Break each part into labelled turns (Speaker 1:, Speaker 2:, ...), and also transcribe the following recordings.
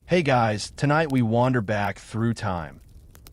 Speaker 1: Hey guys, tonight we wander back through time.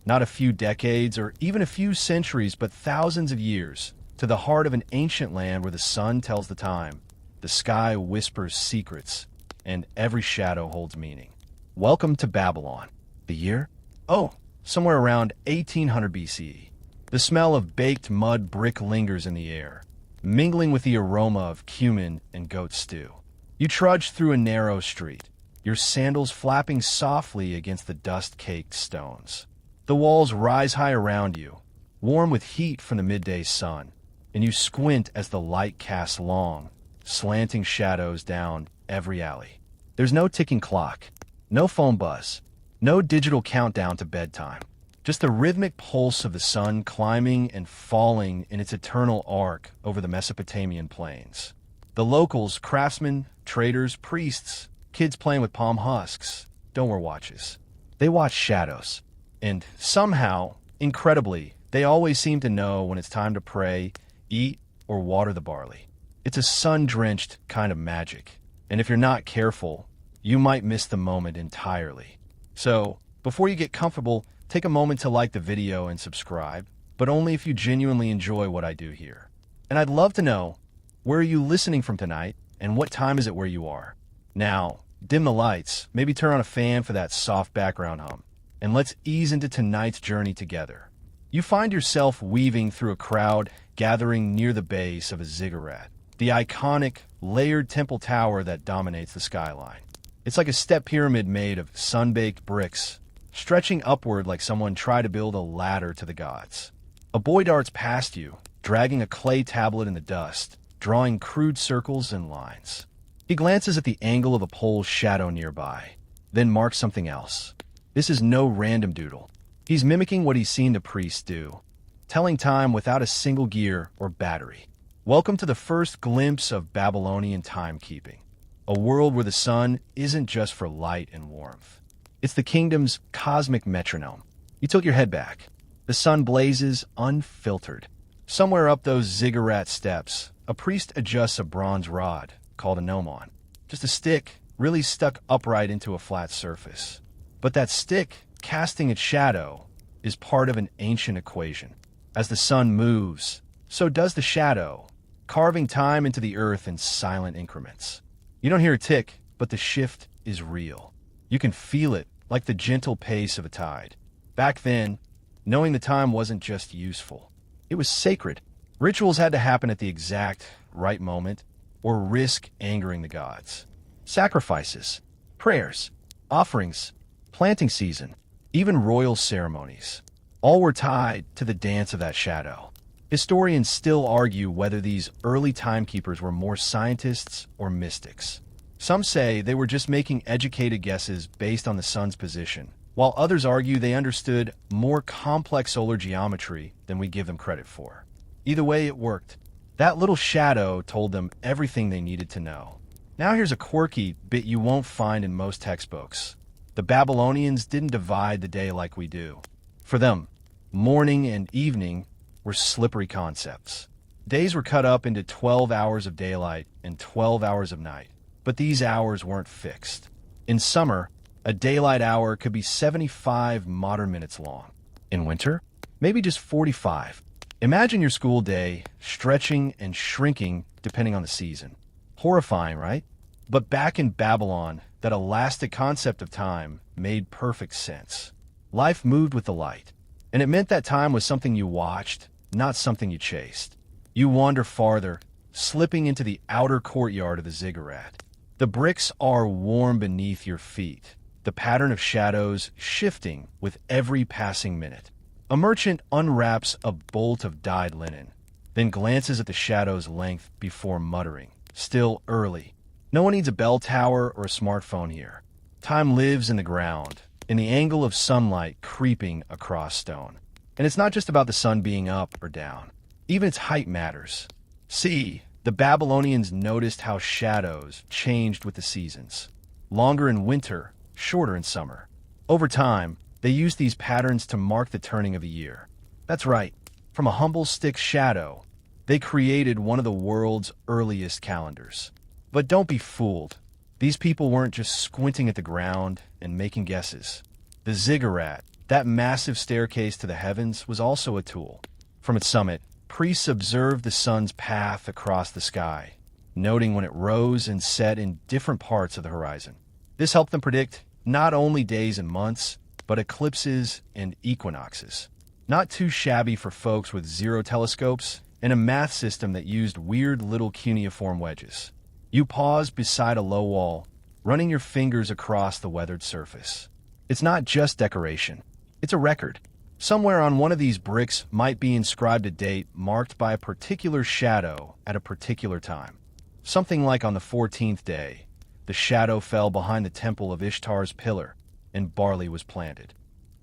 Speaker 1: Not a few decades or even a few centuries, but thousands of years, to the heart of an ancient land where the sun tells the time, the sky whispers secrets, and every shadow holds meaning. Welcome to Babylon. The year? Oh, somewhere around 1800 BCE. The smell of baked mud brick lingers in the air, mingling with the aroma of cumin and goat stew. You trudge through a narrow street, your sandals flapping softly against the dust-caked stones. The walls rise high around you, warm with heat from the midday sun, and you squint as the light casts long, slanting shadows down every alley. There's no ticking clock, no phone buzz, no digital countdown to bedtime. Just the rhythmic pulse of the sun climbing and falling in its eternal arc over the Mesopotamian plains. The locals, craftsmen, traders, priests, kids playing with palm husks, don't wear watches. They watch shadows. And somehow, incredibly, they always seem to know when it's time to pray, eat, or water the barley. It's a sun-drenched kind of magic. And if you're not careful, you might miss the moment entirely. So, before you get comfortable, take a moment to like the video and subscribe, but only if you genuinely enjoy what I do here. And I'd love to know, where are you listening from tonight, and what time is it where you are? Now, dim the lights, maybe turn on a fan for that soft background hum, and let's ease into tonight's journey together. You find yourself weaving through a crowd gathering near the base of a ziggurat, the iconic, layered temple tower that dominates the skyline. It's like a step pyramid made of sun-baked bricks, stretching upward like someone tried to build a ladder to the gods. A boy darts past you, dragging a clay tablet in the dust, drawing crude circles and lines. He glances at the angle of a pole's shadow nearby, then marks something else. This is no random doodle. He's mimicking what he's seen the priests do, telling time without a single gear or battery. Welcome to the first glimpse of Babylonian timekeeping, a world where the sun isn't just for light and warmth. It's the kingdom's cosmic metronome. You tilt your head back. The sun blazes unfiltered. Somewhere up those ziggurat steps, a priest adjusts a bronze rod, called a gnomon. Just a stick, really stuck upright into a flat surface. But that stick, casting its shadow, is part of an ancient equation. As the sun moves, so does the shadow, carving time into the earth in silent increments. You don't hear a tick, but the shift is real. You can feel it, like the gentle pace of a tide. Back then, knowing the time wasn't just useful. It was sacred. Rituals had to happen at the exact right moment, or risk angering the gods. Sacrifices, prayers, offerings, planting season, even royal ceremonies. All were tied to the dance of that shadow. Historians still argue whether these early timekeepers were more scientists or mystics. Some say they were just making educated guesses based on the sun's position, while others argue they understood more complex solar geometry than we give them credit for. Either way, it worked. That little shadow told them everything they needed to know. Now here's a quirky bit you won't find in most textbooks. The Babylonians didn't divide the day like we do. For them, morning and evening were slippery concepts. Days were cut up into 12 hours of daylight and 12 hours of night, but these hours weren't fixed. In summer, a daylight hour could be 75 modern minutes long. In winter, maybe just 45. Imagine your school day stretching and shrinking depending on the season. Horrifying, right? But back in Babylon, that elastic concept of time made perfect sense. Life moved with the light, and it meant that time was something you watched, not something you chased. You wander farther, slipping into the outer courtyard of the ziggurat. The bricks are warm beneath your feet, the pattern of shadows shifting with every passing minute. A merchant unwraps a bolt of dyed linen, then glances at the shadow's length before muttering, "Still early." No one needs a bell tower or a smartphone here. Time lives in the ground, in the angle of sunlight creeping across stone. And it's not just about the sun being up or down. Even its height matters. See, the Babylonians noticed how shadows changed with the seasons. Longer in winter, shorter in summer. Over time, they used these patterns to mark the turning of the year. That's right, from a humble stick shadow, they created one of the world's earliest calendars. But don't be fooled. These people weren't just squinting at the ground and making guesses. The ziggurat, that massive staircase to the heavens, was also a tool. From its summit, priests observed the sun's path across the sky, noting when it rose and set in different parts of the horizon. This helped them predict not only days and months, but eclipses and equinoxes. Not too shabby for folks with zero telescopes and a math system that used weird little cuneiform wedges. You pause beside a low wall, running your fingers across the weathered surface. It's not just decoration. It's a record. Somewhere on one of these bricks might be inscribed a date marked by a particular shadow at a particular time. Something like on the 14th day, the shadow fell behind the temple of Ishtar's pillar, and barley was planted.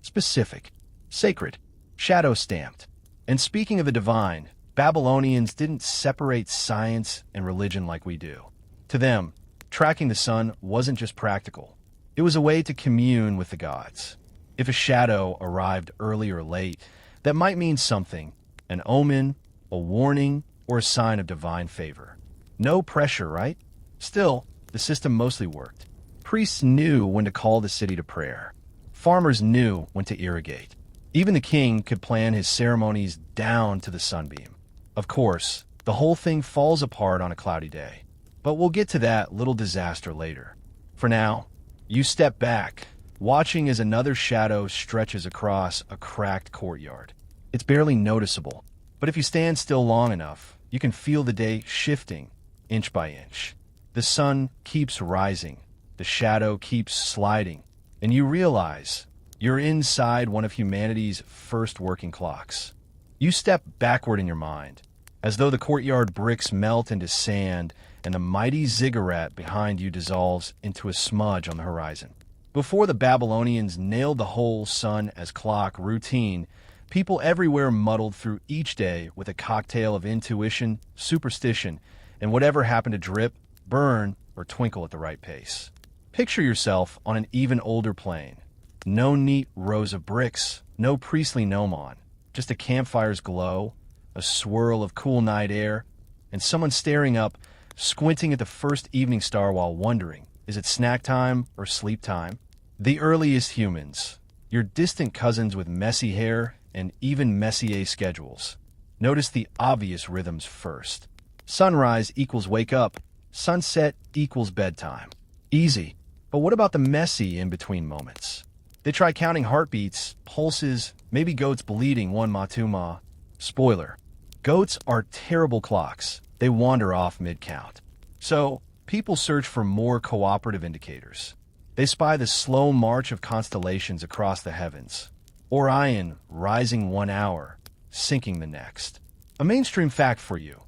Speaker 1: Specific, sacred, shadow-stamped. And speaking of the divine, Babylonians didn't separate science and religion like we do. To them, tracking the sun wasn't just practical. It was a way to commune with the gods. If a shadow arrived early or late, that might mean something, an omen, a warning, or a sign of divine favor. No pressure, right? Still, the system mostly worked. Priests knew when to call the city to prayer. Farmers knew when to irrigate. Even the king could plan his ceremonies down to the sunbeam. Of course, the whole thing falls apart on a cloudy day. But we'll get to that little disaster later. For now, you step back, watching as another shadow stretches across a cracked courtyard. It's barely noticeable, but if you stand still long enough, you can feel the day shifting inch by inch. The sun keeps rising, the shadow keeps sliding, and you realize you're inside one of humanity's first working clocks. You step backward in your mind, as though the courtyard bricks melt into sand and the mighty ziggurat behind you dissolves into a smudge on the horizon. Before the Babylonians nailed the whole sun as clock routine, people everywhere muddled through each day with a cocktail of intuition, superstition, and whatever happened to drip, burn, or twinkle at the right pace. Picture yourself on an even older plane. No neat rows of bricks, no priestly gnomon, just a campfire's glow, a swirl of cool night air, and someone staring up, squinting at the first evening star while wondering, is it snack time or sleep time? The earliest humans, your distant cousins with messy hair and even messier schedules. Notice the obvious rhythms first. Sunrise equals wake up, sunset equals bedtime. Easy. But what about the messy in-between moments? They try counting heartbeats, pulses, maybe goats bleeding 1 ma 2 ma. Spoiler. Goats are terrible clocks. They wander off mid-count. So, people search for more cooperative indicators. They spy the slow march of constellations across the heavens. Orion rising 1 hour, sinking the next. A mainstream fact for you.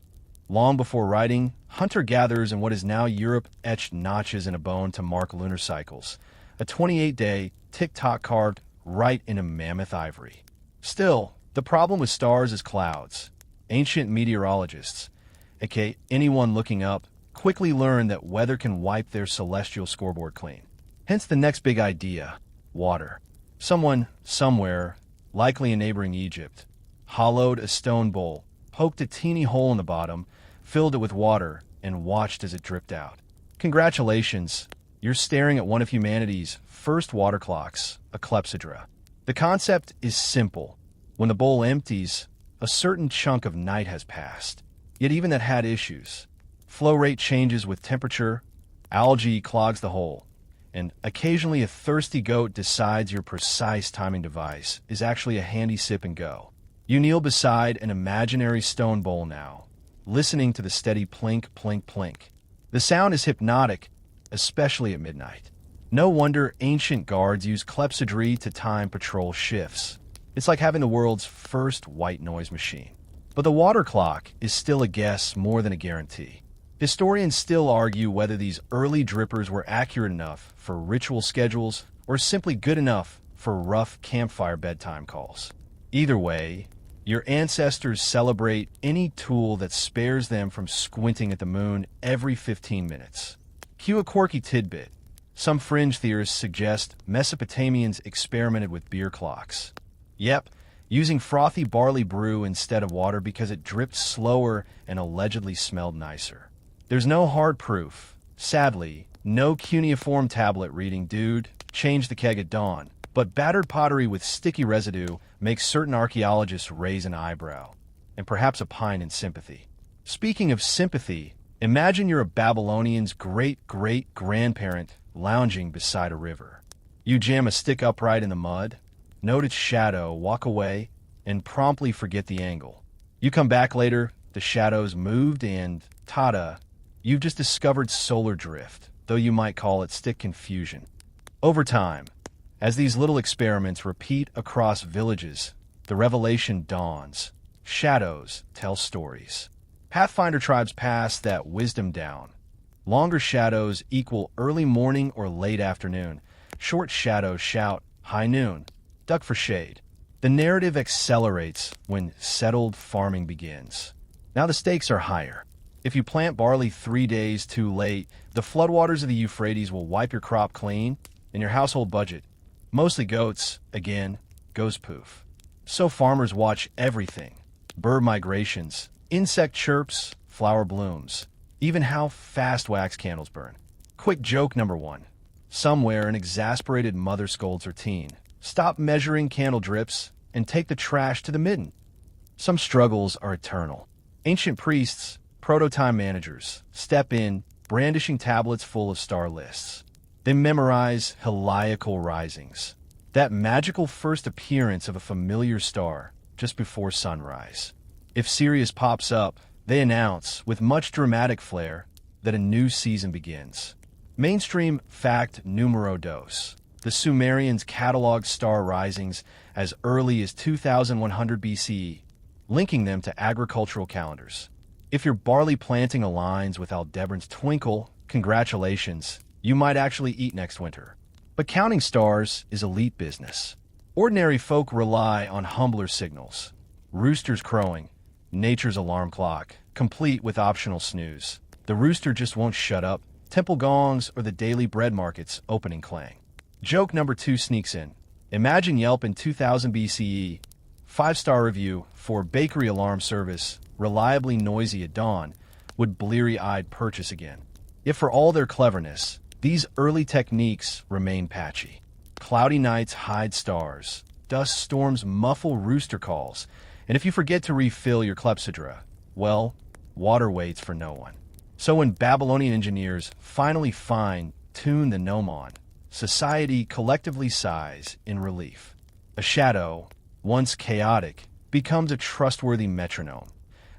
Speaker 1: Long before writing, hunter-gatherers in what is now Europe etched notches in a bone to mark lunar cycles. A 28-day tick-tock carved right into mammoth ivory. Still, the problem with stars is clouds. Ancient meteorologists, aka anyone looking up, quickly learned that weather can wipe their celestial scoreboard clean. Hence the next big idea, water. Someone, somewhere, likely in neighboring Egypt, hollowed a stone bowl, poked a teeny hole in the bottom, filled it with water, and watched as it dripped out. Congratulations, you're staring at one of humanity's first water clocks, a clepsydra. The concept is simple. When the bowl empties, a certain chunk of night has passed. Yet even that had issues. Flow rate changes with temperature, algae clogs the hole, and occasionally a thirsty goat decides your precise timing device is actually a handy sip and go. You kneel beside an imaginary stone bowl now, listening to the steady plink, plink, plink. The sound is hypnotic, especially at midnight. No wonder ancient guards use clepsydry to time patrol shifts. It's like having the world's first white noise machine. But the water clock is still a guess more than a guarantee. Historians still argue whether these early drippers were accurate enough for ritual schedules or simply good enough for rough campfire bedtime calls. Either way, your ancestors celebrate any tool that spares them from squinting at the moon every 15 minutes. Cue a quirky tidbit. Some fringe theorists suggest Mesopotamians experimented with beer clocks. Yep, using frothy barley brew instead of water because it dripped slower and allegedly smelled nicer. There's no hard proof, sadly, No cuneiform tablet reading, dude. Change the keg at dawn. But battered pottery with sticky residue makes certain archaeologists raise an eyebrow, and perhaps a pine in sympathy. Speaking of sympathy, imagine you're a Babylonian's great-great-grandparent lounging beside a river. You jam a stick upright in the mud, note its shadow, walk away, and promptly forget the angle. You come back later, the shadow's moved, and ta-da, you've just discovered solar drift, though you might call it stick confusion. Over time, as these little experiments repeat across villages, the revelation dawns. Shadows tell stories. Pathfinder tribes pass that wisdom down. Longer shadows equal early morning or late afternoon. Short shadows shout high noon. Duck for shade. The narrative accelerates when settled farming begins. Now the stakes are higher. If you plant barley 3 days too late, the floodwaters of the Euphrates will wipe your crop clean, and your household budget, mostly goats, again, goes poof. So farmers watch everything. Bird migrations, insect chirps, flower blooms, even how fast wax candles burn. Quick joke number 1. Somewhere an exasperated mother scolds her teen. Stop measuring candle drips and take the trash to the midden. Some struggles are eternal. Ancient priests, proto-time managers, step in, brandishing tablets full of star lists. They memorize heliacal risings, that magical first appearance of a familiar star just before sunrise. If Sirius pops up, they announce, with much dramatic flair, that a new season begins. Mainstream fact numero dos. The Sumerians cataloged star risings as early as 2100 BCE, linking them to agricultural calendars. If your barley planting aligns with Aldebaran's twinkle, congratulations, you might actually eat next winter. But counting stars is elite business. Ordinary folk rely on humbler signals. Roosters crowing, nature's alarm clock, complete with optional snooze. The rooster just won't shut up. Temple gongs or the daily bread market's opening clang. Joke number 2 sneaks in. Imagine Yelp in 2000 BCE. 5-star review for bakery alarm service, reliably noisy at dawn, would bleary-eyed purchase again. If for all their cleverness, these early techniques remain patchy. Cloudy nights hide stars, dust storms muffle rooster calls, and if you forget to refill your clepsydra, well, water waits for no one. So when Babylonian engineers finally fine-tune the gnomon, society collectively sighs in relief. A shadow, once chaotic, becomes a trustworthy metronome,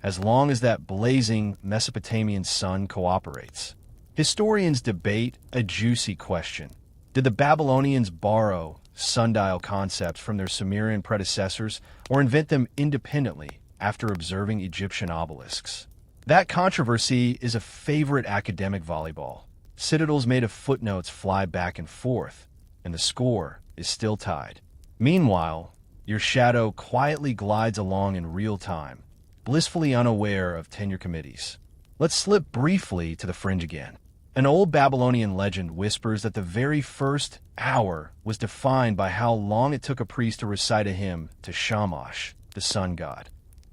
Speaker 1: as long as that blazing Mesopotamian sun cooperates. Historians debate a juicy question. Did the Babylonians borrow sundial concepts from their Sumerian predecessors or invent them independently after observing Egyptian obelisks? That controversy is a favorite academic volleyball. Citadels made of footnotes fly back and forth, and the score is still tied. Meanwhile, your shadow quietly glides along in real time, blissfully unaware of tenure committees. Let's slip briefly to the fringe again. An old Babylonian legend whispers that the very first hour was defined by how long it took a priest to recite a hymn to Shamash, the sun god.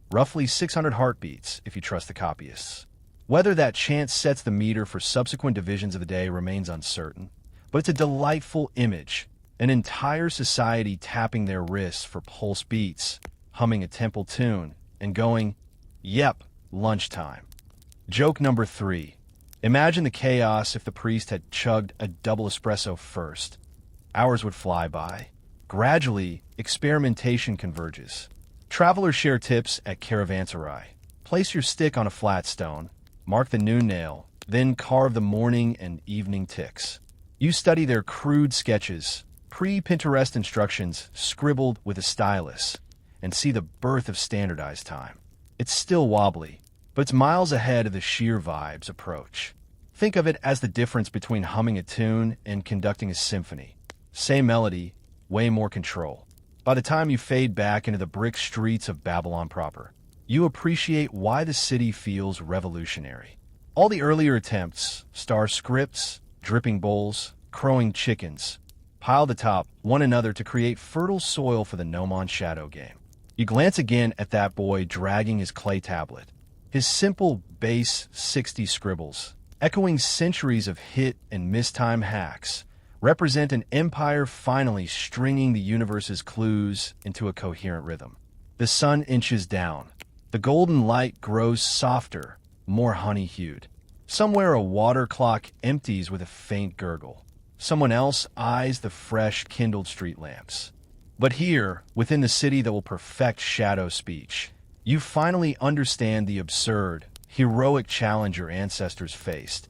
Speaker 1: Roughly 600 heartbeats, if you trust the copyists. Whether that chant sets the meter for subsequent divisions of the day remains uncertain, but it's a delightful image. An entire society tapping their wrists for pulse beats, humming a temple tune, and going, yep, lunchtime. Joke number 3. Imagine the chaos if the priest had chugged a double espresso first. Hours would fly by. Gradually, experimentation converges. Travelers share tips at caravanserai. Place your stick on a flat stone, mark the noon nail, then carve the morning and evening ticks. You study their crude sketches, pre-Pinterest instructions scribbled with a stylus, and see the birth of standardized time. It's still wobbly, but it's miles ahead of the sheer vibes approach. Think of it as the difference between humming a tune and conducting a symphony. Same melody, way more control. By the time you fade back into the brick streets of Babylon proper, you appreciate why the city feels revolutionary. All the earlier attempts, star scripts, dripping bowls, crowing chickens, piled atop one another to create fertile soil for the gnomon shadow game. You glance again at that boy dragging his clay tablet. His simple base 60 scribbles, echoing centuries of hit and miss-time hacks, represent an empire finally stringing the universe's clues into a coherent rhythm. The sun inches down. The golden light grows softer, more honey-hued. Somewhere a water clock empties with a faint gurgle. Someone else eyes the fresh, kindled street lamps. But here, within the city that will perfect shadow speech, you finally understand the absurd, heroic challenge your ancestors faced,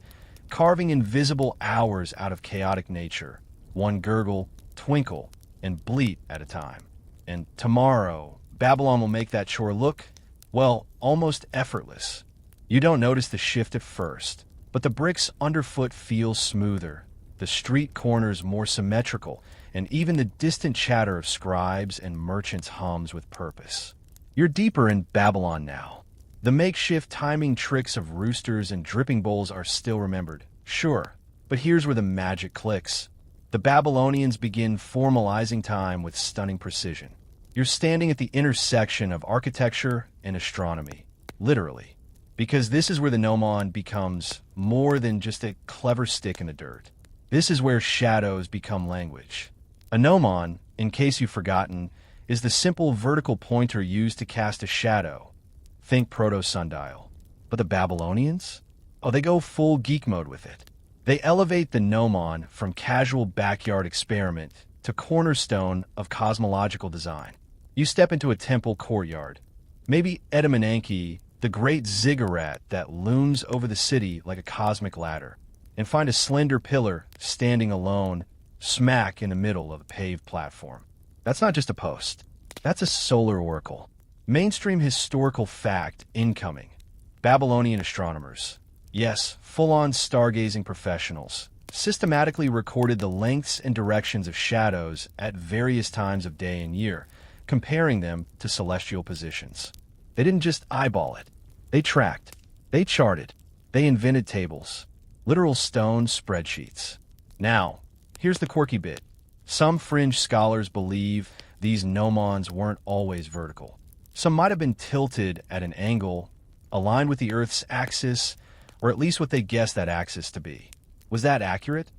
Speaker 1: carving invisible hours out of chaotic nature, one gurgle, twinkle, and bleat at a time. And tomorrow, Babylon will make that chore look, well, almost effortless. You don't notice the shift at first, but the bricks underfoot feel smoother, the street corners more symmetrical, and even the distant chatter of scribes and merchants hums with purpose. You're deeper in Babylon now. The makeshift timing tricks of roosters and dripping bowls are still remembered, sure, but here's where the magic clicks. The Babylonians begin formalizing time with stunning precision. You're standing at the intersection of architecture and astronomy, literally, because this is where the gnomon becomes more than just a clever stick in the dirt. This is where shadows become language. A gnomon, in case you've forgotten, is the simple vertical pointer used to cast a shadow. Think proto-sundial. But the Babylonians? Oh, they go full geek mode with it. They elevate the gnomon from casual backyard experiment to cornerstone of cosmological design. You step into a temple courtyard. Maybe Edamananke, the great ziggurat that looms over the city like a cosmic ladder, and find a slender pillar standing alone, smack in the middle of a paved platform. That's not just a post. That's a solar oracle. Mainstream historical fact incoming. Babylonian astronomers, yes, full-on stargazing professionals, systematically recorded the lengths and directions of shadows at various times of day and year, comparing them to celestial positions. They didn't just eyeball it. They tracked. They charted. They invented tables. Literal stone spreadsheets. Now, here's the quirky bit. Some fringe scholars believe these gnomons weren't always vertical. Some might have been tilted at an angle, aligned with the Earth's axis, or at least what they guessed that axis to be. Was that accurate?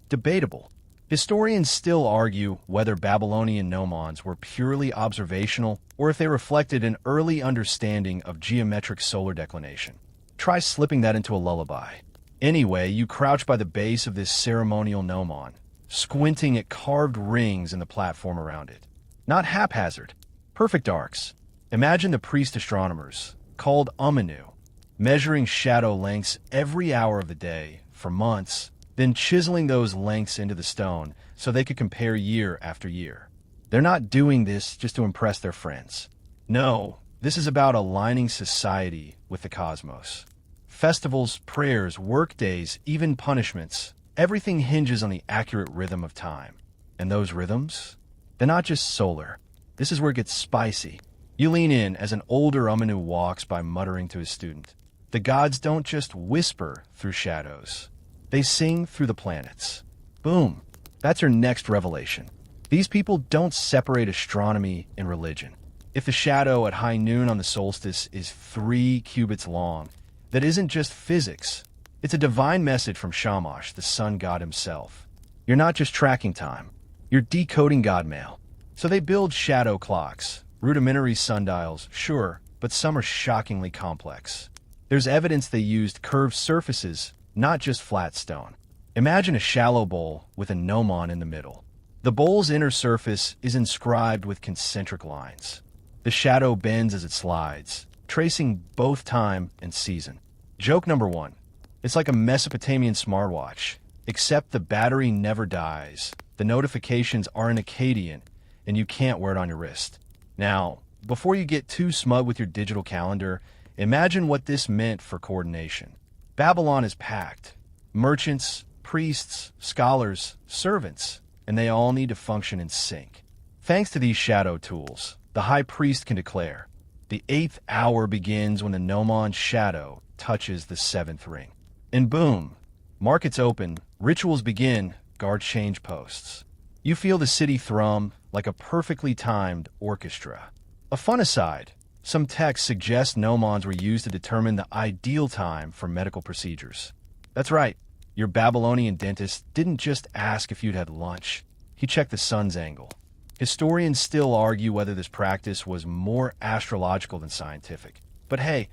Speaker 1: Debatable. Historians still argue whether Babylonian gnomons were purely observational or if they reflected an early understanding of geometric solar declination. Try slipping that into a lullaby. Anyway, you crouch by the base of this ceremonial gnomon, squinting at carved rings in the platform around it. Not haphazard. Perfect arcs. Imagine the priest astronomers, called Umanu, measuring shadow lengths every hour of the day for months, then chiseling those lengths into the stone so they could compare year after year. They're not doing this just to impress their friends. No, this is about aligning society with the cosmos. Festivals, prayers, work days, even punishments, everything hinges on the accurate rhythm of time. And those rhythms? They're not just solar. This is where it gets spicy. You lean in as an older Umanu walks by muttering to his student. The gods don't just whisper through shadows. They sing through the planets. Boom. That's your next revelation. These people don't separate astronomy and religion. If the shadow at high noon on the solstice is 3 cubits long, that isn't just physics. It's a divine message from Shamash, the sun god himself. You're not just tracking time. You're decoding god mail. So they build shadow clocks, rudimentary sundials, sure, but some are shockingly complex. There's evidence they used curved surfaces, not just flat stone. Imagine a shallow bowl with a gnomon in the middle. The bowl's inner surface is inscribed with concentric lines. The shadow bends as it slides, tracing both time and season. Joke number 1. It's like a Mesopotamian smartwatch, except the battery never dies. The notifications aren't Akkadian, and you can't wear it on your wrist. Now, before you get too smug with your digital calendar, imagine what this meant for coordination. Babylon is packed. Merchants, priests, scholars, servants, and they all need to function in sync. Thanks to these shadow tools, the high priest can declare, the 8th hour begins when the gnomon's shadow touches the 7th ring. And boom, markets open, rituals begin, guards change posts. You feel the city thrum like a perfectly timed orchestra. A fun aside, Some texts suggest gnomons were used to determine the ideal time for medical procedures. That's right, your Babylonian dentist didn't just ask if you'd had lunch. He checked the sun's angle. Historians still argue whether this practice was more astrological than scientific. But hey,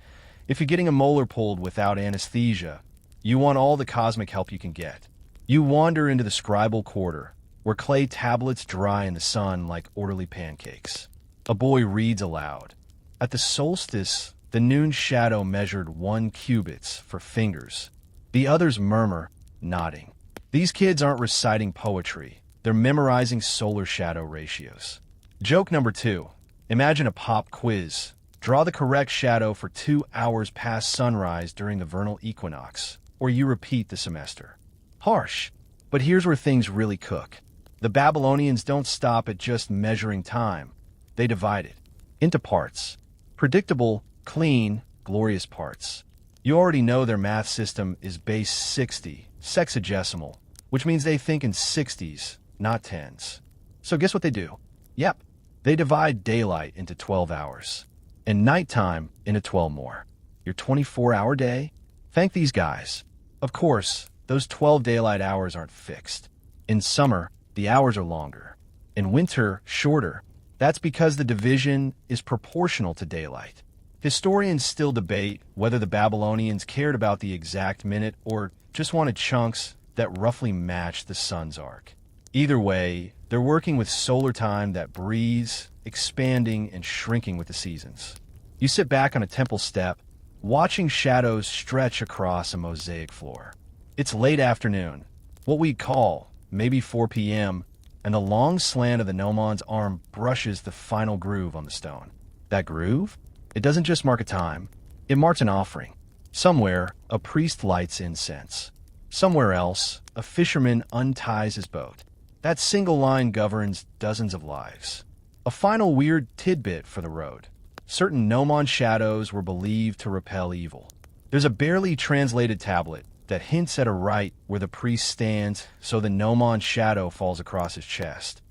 Speaker 1: if you're getting a molar pulled without anesthesia, you want all the cosmic help you can get. You wander into the scribal quarter, where clay tablets dry in the sun like orderly pancakes. A boy reads aloud. At the solstice, the noon shadow measured 1 cubits for fingers. The others murmur, nodding. These kids aren't reciting poetry. They're memorizing solar shadow ratios. Joke number 2. Imagine a pop quiz. Draw the correct shadow for 2 hours past sunrise during the vernal equinox, or you repeat the semester. Harsh. But here's where things really cook. The Babylonians don't stop at just measuring time. They divide it into parts. Predictable, clean, glorious parts. You already know their math system is base 60, sexagesimal, which means they think in 60s, not 10s. So guess what they do? Yep, they divide daylight into 12 hours, and nighttime into 12 more. Your 24-hour day? Thank these guys. Of course, those 12 daylight hours aren't fixed. In summer, the hours are longer. In winter, shorter. That's because the division is proportional to daylight. Historians still debate whether the Babylonians cared about the exact minute or just wanted chunks that roughly matched the sun's arc. Either way, they're working with solar time that breathes, expanding and shrinking with the seasons. You sit back on a temple step, watching shadows stretch across a mosaic floor. It's late afternoon, what we'd call maybe 4 p.m., and the long slant of the gnomon's arm brushes the final groove on the stone. That groove? It doesn't just mark a time, it marks an offering. Somewhere, a priest lights incense. Somewhere else, a fisherman unties his boat. That single line governs dozens of lives. A final weird tidbit for the road. Certain gnomon shadows were believed to repel evil. There's a barely translated tablet that hints at a rite where the priest stands so the gnomon shadow falls across his chest,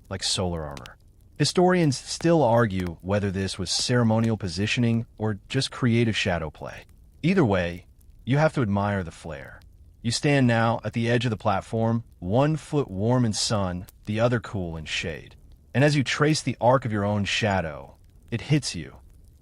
Speaker 1: like solar armor. Historians still argue whether this was ceremonial positioning or just creative shadow play. Either way, you have to admire the flair. You stand now at the edge of the platform, 1 foot warm in sun, the other cool in shade. And as you trace the arc of your own shadow, it hits you.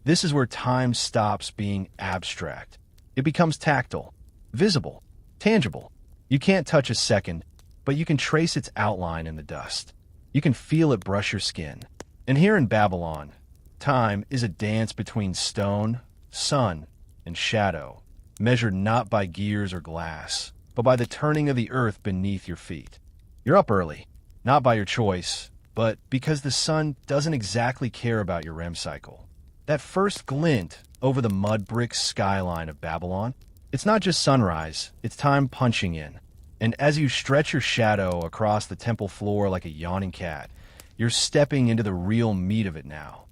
Speaker 1: This is where time stops being abstract. It becomes tactile, visible, tangible. You can't touch a second, but you can trace its outline in the dust. You can feel it brush your skin. And here in Babylon, time is a dance between stone, sun, and shadow, measured not by gears or glass, but by the turning of the earth beneath your feet. You're up early, not by your choice, but because the sun doesn't exactly care about your REM cycle. That first glint over the mud brick skyline of Babylon, it's not just sunrise, it's time punching in. And as you stretch your shadow across the temple floor like a yawning cat, you're stepping into the real meat of it now.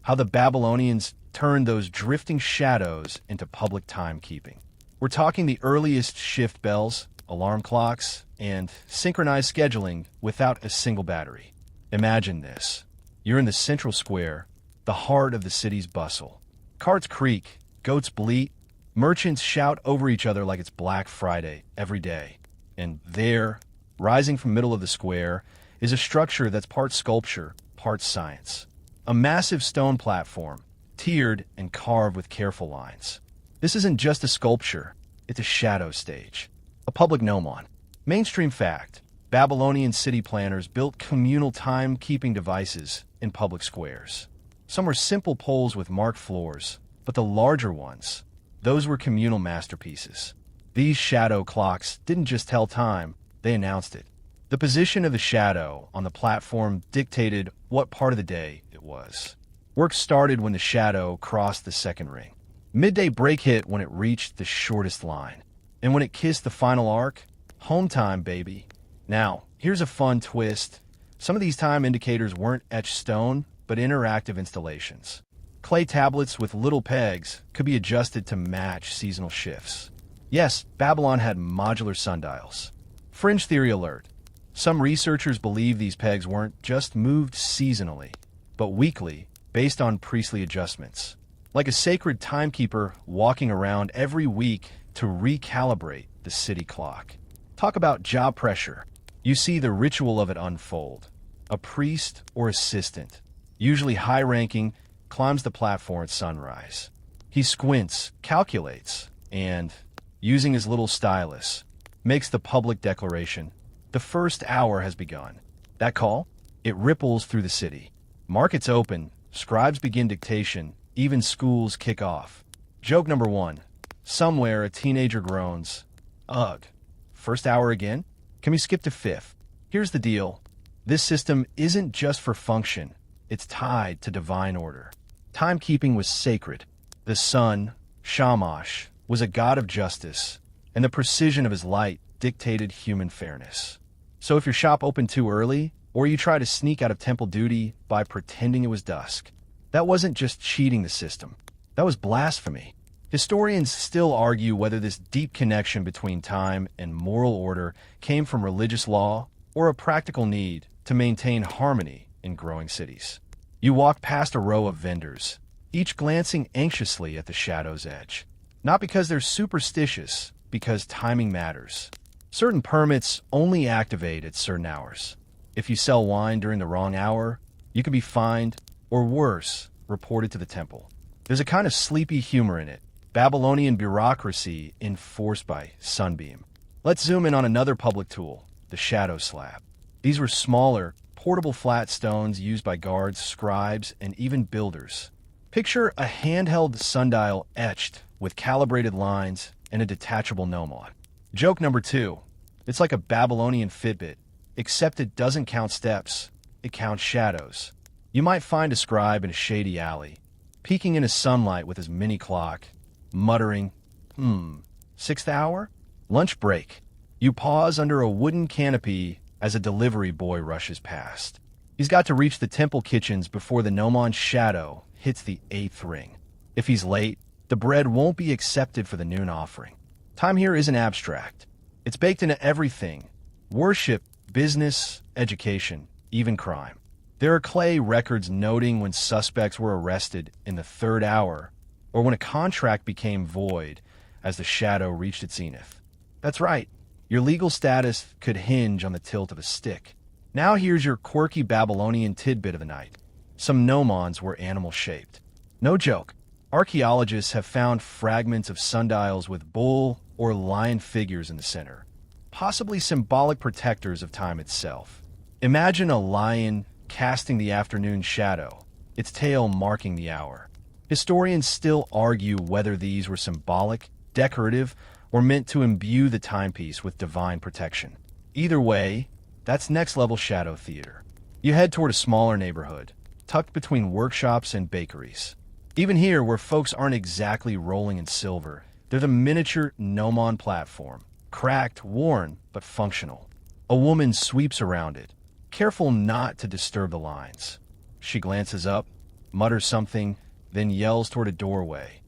Speaker 1: How the Babylonians turned those drifting shadows into public timekeeping. We're talking the earliest shift bells, alarm clocks, and synchronized scheduling without a single battery. Imagine this. You're in the central square, the heart of the city's bustle. Carts creak, goats bleat, merchants shout over each other like it's Black Friday every day. And there, rising from the middle of the square, is a structure that's part sculpture, part science. A massive stone platform, tiered and carved with careful lines. This isn't just a sculpture, it's a shadow stage. A public gnomon. Mainstream fact, Babylonian city planners built communal time-keeping devices in public squares. Some were simple poles with marked floors, but the larger ones, those were communal masterpieces. These shadow clocks didn't just tell time, they announced it. The position of the shadow on the platform dictated what part of the day it was. Work started when the shadow crossed the second ring. Midday break hit when it reached the shortest line. And when it kissed the final arc, home time, baby. Now, here's a fun twist. Some of these time indicators weren't etched stone, but interactive installations. Clay tablets with little pegs could be adjusted to match seasonal shifts. Yes, Babylon had modular sundials. Fringe theory alert. Some researchers believe these pegs weren't just moved seasonally, but weekly, based on priestly adjustments. Like a sacred timekeeper walking around every week to recalibrate the city clock. Talk about job pressure. You see the ritual of it unfold. A priest or assistant, usually high-ranking, climbs the platform at sunrise. He squints, calculates, and, using his little stylus, makes the public declaration. The first hour has begun. That call? It ripples through the city. Markets open, scribes begin dictation, even schools kick off. Joke number 1. Somewhere a teenager groans. Ugh. First hour again? Can we skip to 5th? Here's the deal. This system isn't just for function. It's tied to divine order. Timekeeping was sacred. The sun, Shamash, was a god of justice, and the precision of his light dictated human fairness. So if your shop opened too early, or you try to sneak out of temple duty by pretending it was dusk, that wasn't just cheating the system. That was blasphemy. Historians still argue whether this deep connection between time and moral order came from religious law or a practical need to maintain harmony in growing cities. You walk past a row of vendors, each glancing anxiously at the shadow's edge. Not because they're superstitious, because timing matters. Certain permits only activate at certain hours. If you sell wine during the wrong hour, you can be fined, or worse, reported to the temple. There's a kind of sleepy humor in it. Babylonian bureaucracy enforced by Sunbeam. Let's zoom in on another public tool, the shadow slab. These were smaller, portable flat stones used by guards, scribes, and even builders. Picture a handheld sundial etched with calibrated lines and a detachable gnomon. Joke number 2. It's like a Babylonian Fitbit, except it doesn't count steps, it counts shadows. You might find a scribe in a shady alley, peeking into sunlight with his mini clock, muttering, 6th hour? Lunch break. You pause under a wooden canopy as a delivery boy rushes past. He's got to reach the temple kitchens before the gnomon's shadow hits the 8th ring. If he's late, the bread won't be accepted for the noon offering. Time here isn't abstract. It's baked into everything. Worship, business, education, even crime. There are clay records noting when suspects were arrested in the 3rd hour, or when a contract became void as the shadow reached its zenith. That's right, your legal status could hinge on the tilt of a stick. Now here's your quirky Babylonian tidbit of the night. Some gnomons were animal-shaped. No joke, archaeologists have found fragments of sundials with bull or lion figures in the center, possibly symbolic protectors of time itself. Imagine a lion casting the afternoon shadow, its tail marking the hour. Historians still argue whether these were symbolic, decorative, or meant to imbue the timepiece with divine protection. Either way, that's next-level shadow theater. You head toward a smaller neighborhood, tucked between workshops and bakeries. Even here, where folks aren't exactly rolling in silver, they're the miniature gnomon platform, cracked, worn, but functional. A woman sweeps around it, careful not to disturb the lines. She glances up, mutters something, then yells toward a doorway.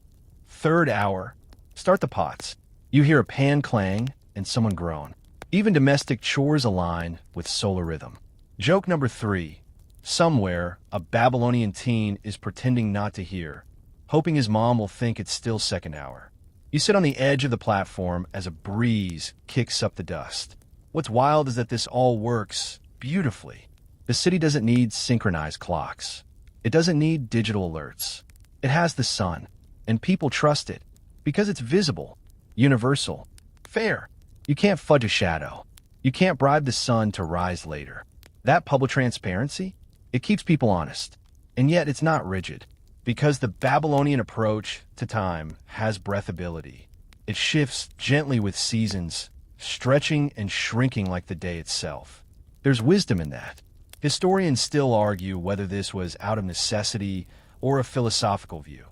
Speaker 1: 3rd hour. Start the pots. You hear a pan clang and someone groan. Even domestic chores align with solar rhythm. Joke number 3. Somewhere, a Babylonian teen is pretending not to hear, hoping his mom will think it's still 2nd hour. You sit on the edge of the platform as a breeze kicks up the dust. What's wild is that this all works beautifully. The city doesn't need synchronized clocks. It doesn't need digital alerts. It has the sun, and people trust it because it's visible, universal, fair. You can't fudge a shadow. You can't bribe the sun to rise later. That public transparency, it keeps people honest. And yet it's not rigid, because the Babylonian approach to time has breathability. It shifts gently with seasons, stretching and shrinking like the day itself. There's wisdom in that. Historians still argue whether this was out of necessity or a philosophical view.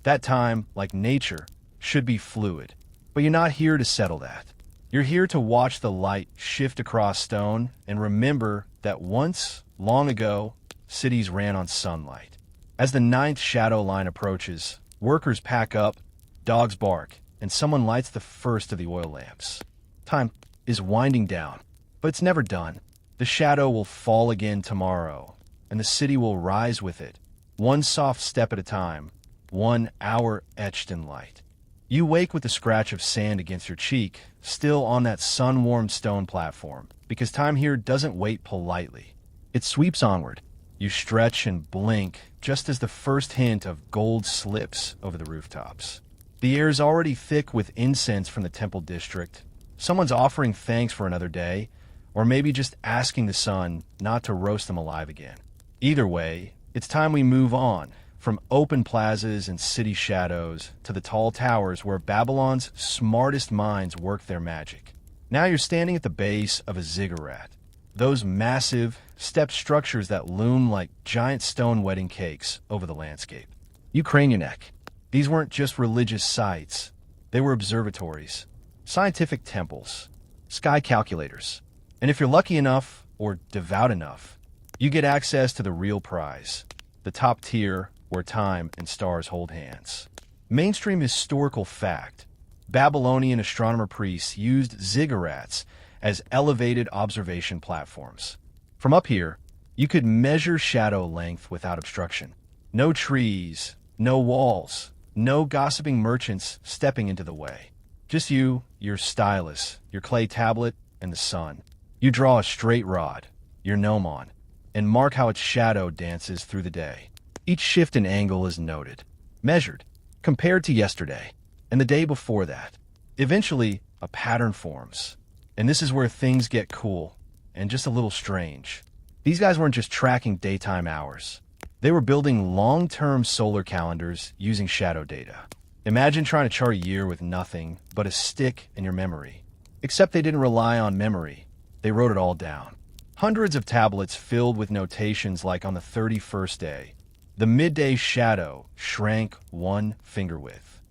Speaker 1: That time, like nature, should be fluid. But you're not here to settle that. You're here to watch the light shift across stone and remember that once, long ago, cities ran on sunlight. As the 9th shadow line approaches, workers pack up, dogs bark, and someone lights the first of the oil lamps. Time is winding down, but it's never done. The shadow will fall again tomorrow, and the city will rise with it, one soft step at a time, 1 hour etched in light. You wake with the scratch of sand against your cheek, still on that sun-warmed stone platform, because time here doesn't wait politely. It sweeps onward. You stretch and blink just as the first hint of gold slips over the rooftops. The air is already thick with incense from the temple district. Someone's offering thanks for another day, or maybe just asking the sun not to roast them alive again. Either way, it's time we move on, from open plazas and city shadows to the tall towers where Babylon's smartest minds work their magic. Now you're standing at the base of a ziggurat, those massive, stepped structures that loom like giant stone wedding cakes over the landscape. You crane your neck. These weren't just religious sites. They were observatories, scientific temples, sky calculators. And if you're lucky enough, or devout enough, you get access to the real prize, the top tier where time and stars hold hands. Mainstream historical fact: Babylonian astronomer priests used ziggurats as elevated observation platforms. From up here, you could measure shadow length without obstruction. No trees, no walls, no gossiping merchants stepping into the way. Just you, your stylus, your clay tablet, and the sun. You draw a straight rod, your gnomon, and mark how its shadow dances through the day. Each shift in angle is noted, measured, compared to yesterday, and the day before that. Eventually, a pattern forms. And this is where things get cool, and just a little strange. These guys weren't just tracking daytime hours. They were building long-term solar calendars using shadow data. Imagine trying to chart a year with nothing but a stick and your memory. Except they didn't rely on memory. They wrote it all down. Hundreds of tablets filled with notations like on the 31st day. The midday shadow shrank 1 finger width.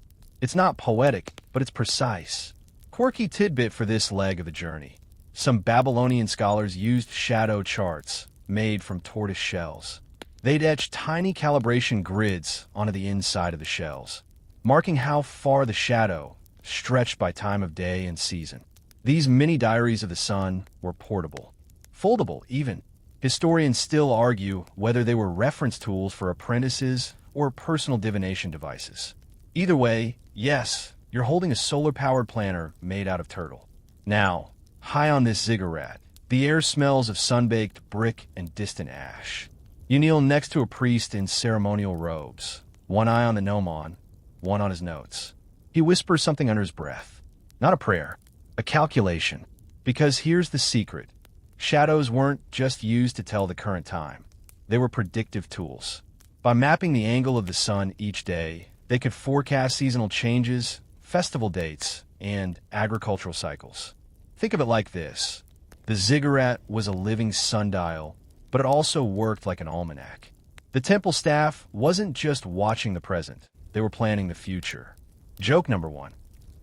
Speaker 1: It's not poetic, but it's precise. Quirky tidbit for this leg of the journey. Some Babylonian scholars used shadow charts made from tortoise shells. They'd etch tiny calibration grids onto the inside of the shells, marking how far the shadow stretched by time of day and season. These mini diaries of the sun were portable, foldable even. Historians still argue whether they were reference tools for apprentices or personal divination devices. Either way, yes, you're holding a solar-powered planner made out of turtle. Now, high on this ziggurat, the air smells of sun-baked brick and distant ash. You kneel next to a priest in ceremonial robes, one eye on the gnomon, one on his notes. He whispers something under his breath. Not a prayer, a calculation. Because here's the secret. Shadows weren't just used to tell the current time. They were predictive tools. By mapping the angle of the sun each day, they could forecast seasonal changes, festival dates, and agricultural cycles. Think of it like this. The ziggurat was a living sundial, but it also worked like an almanac. The temple staff wasn't just watching the present, they were planning the future. Joke number 1.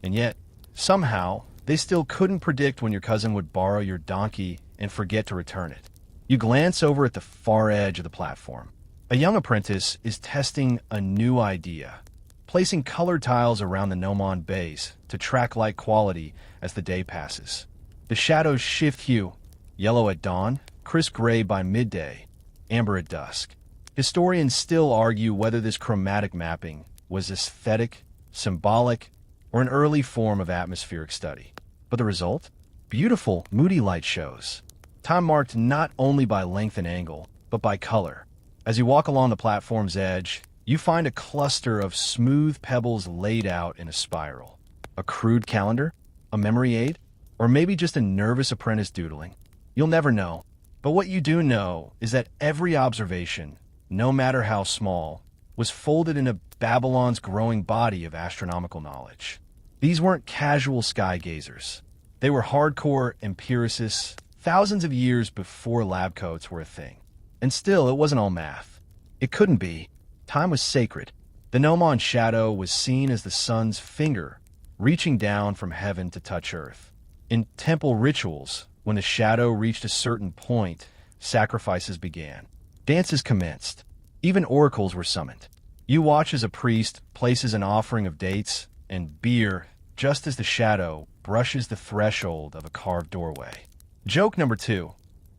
Speaker 1: And yet, somehow, they still couldn't predict when your cousin would borrow your donkey and forget to return it. You glance over at the far edge of the platform. A young apprentice is testing a new idea, placing colored tiles around the gnomon base to track light quality as the day passes. The shadows shift hue, yellow at dawn, crisp gray by midday, amber at dusk. Historians still argue whether this chromatic mapping was aesthetic, symbolic, or an early form of atmospheric study. But the result? Beautiful, moody light shows. Time marked not only by length and angle, but by color. As you walk along the platform's edge, you find a cluster of smooth pebbles laid out in a spiral. A crude calendar? A memory aid? Or maybe just a nervous apprentice doodling? You'll never know. But what you do know is that every observation, no matter how small, was folded into Babylon's growing body of astronomical knowledge. These weren't casual sky gazers. They were hardcore empiricists thousands of years before lab coats were a thing. And still, it wasn't all math. It couldn't be. Time was sacred. The gnomon shadow was seen as the sun's finger, reaching down from heaven to touch earth. In temple rituals, when the shadow reached a certain point, sacrifices began. Dances commenced. Even oracles were summoned. You watch as a priest places an offering of dates and beer just as the shadow brushes the threshold of a carved doorway. Joke number 2.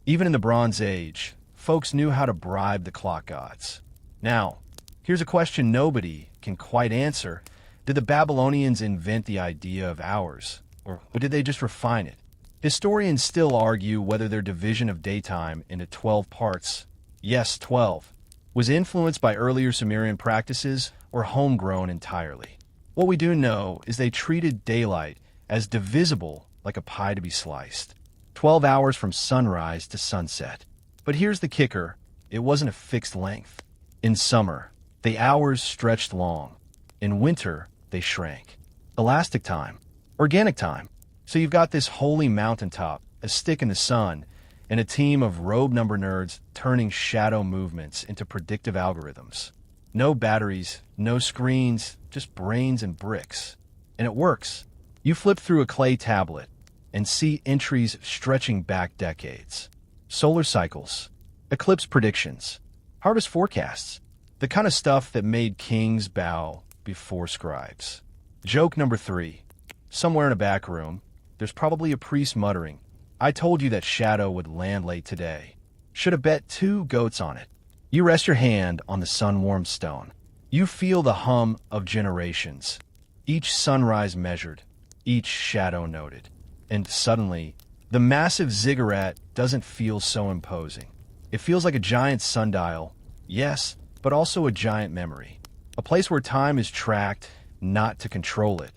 Speaker 1: Even in the Bronze Age, folks knew how to bribe the clock gods. Now, here's a question nobody can quite answer. Did the Babylonians invent the idea of hours, or did they just refine it? Historians still argue whether their division of daytime into 12 parts, yes, 12, was influenced by earlier Sumerian practices or homegrown entirely. What we do know is they treated daylight as divisible like a pie to be sliced. 12 hours from sunrise to sunset. But here's the kicker, it wasn't a fixed length. In summer, the hours stretched long. In winter, they shrank. Elastic time, organic time. So you've got this holy mountaintop, a stick in the sun, and a team of robe number nerds turning shadow movements into predictive algorithms. No batteries, no screens, just brains and bricks. And it works. You flip through a clay tablet and see entries stretching back decades. Solar cycles, eclipse predictions, harvest forecasts, the kind of stuff that made kings bow before scribes. Joke number 3. Somewhere in a back room, there's probably a priest muttering, "I told you that shadow would land late today. Should have bet 2 goats on it." You rest your hand on the sun-warmed stone. You feel the hum of generations, each sunrise measured, each shadow noted. And suddenly, the massive ziggurat doesn't feel so imposing. It feels like a giant sundial, yes, but also a giant memory. A place where time is tracked, not to control it,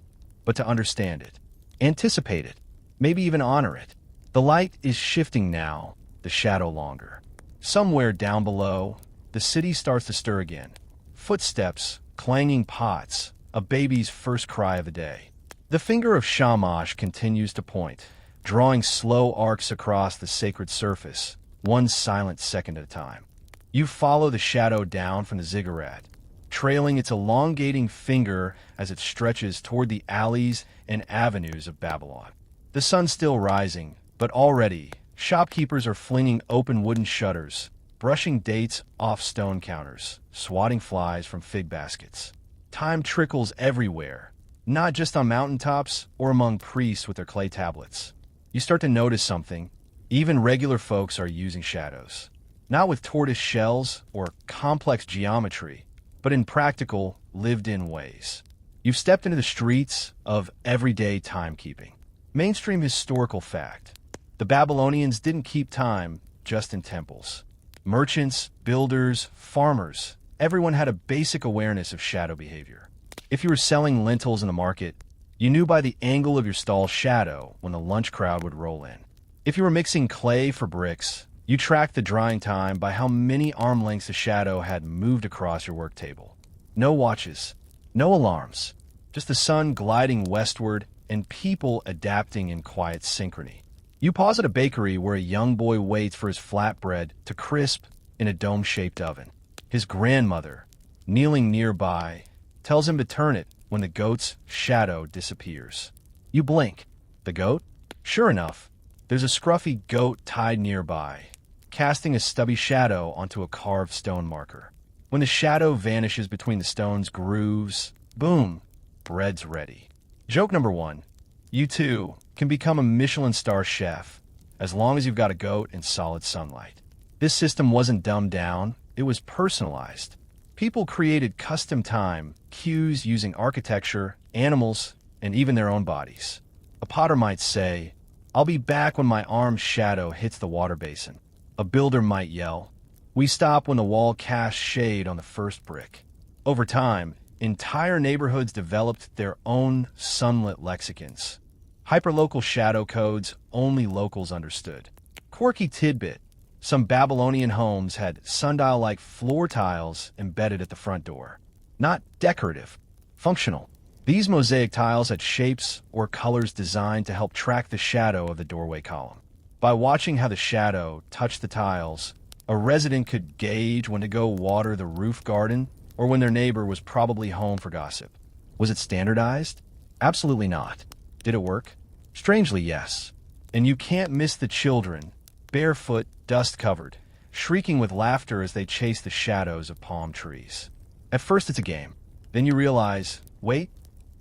Speaker 1: but to understand it, anticipate it, maybe even honor it. The light is shifting now, the shadow longer. Somewhere down below, the city starts to stir again. Footsteps, clanging pots, a baby's first cry of the day. The finger of Shamash continues to point, drawing slow arcs across the sacred surface, one silent second at a time. You follow the shadow down from the ziggurat, trailing its elongating finger as it stretches toward the alleys and avenues of Babylon. The sun's still rising, but already, shopkeepers are flinging open wooden shutters, brushing dates off stone counters, swatting flies from fig baskets. Time trickles everywhere, not just on mountaintops or among priests with their clay tablets. You start to notice something. Even regular folks are using shadows. Not with tortoise shells or complex geometry, but in practical, lived-in ways. You've stepped into the streets of everyday timekeeping. Mainstream historical fact. The Babylonians didn't keep time just in temples. Merchants, builders, farmers, everyone had a basic awareness of shadow behavior. If you were selling lentils in the market, you knew by the angle of your stall's shadow when the lunch crowd would roll in. If you were mixing clay for bricks, you tracked the drying time by how many arm lengths the shadow had moved across your work table. No watches, no alarms, just the sun gliding westward and people adapting in quiet synchrony. You pause at a bakery where a young boy waits for his flatbread to crisp in a dome-shaped oven. His grandmother, kneeling nearby, tells him to turn it when the goat's shadow disappears. You blink. The goat? Sure enough, there's a scruffy goat tied nearby, casting a stubby shadow onto a carved stone marker. When the shadow vanishes between the stone's grooves, boom, bread's ready. Joke number 1. You too can become a Michelin star chef as long as you've got a goat in solid sunlight. This system wasn't dumbed down, it was personalized. People created custom time, cues using architecture, animals, and even their own bodies. A potter might say, "I'll be back when my arm's shadow hits the water basin." A builder might yell, "We stop when the wall casts shade on the first brick." Over time, entire neighborhoods developed their own sunlit lexicons. Hyperlocal shadow codes only locals understood. Quirky tidbit. Some Babylonian homes had sundial-like floor tiles embedded at the front door. Not decorative, functional. These mosaic tiles had shapes or colors designed to help track the shadow of the doorway column. By watching how the shadow touched the tiles, a resident could gauge when to go water the roof garden or when their neighbor was probably home for gossip. Was it standardized? Absolutely not. Did it work? Strangely, yes. And you can't miss the children, barefoot, dust-covered, shrieking with laughter as they chase the shadows of palm trees. At first it's a game. Then you realize, wait,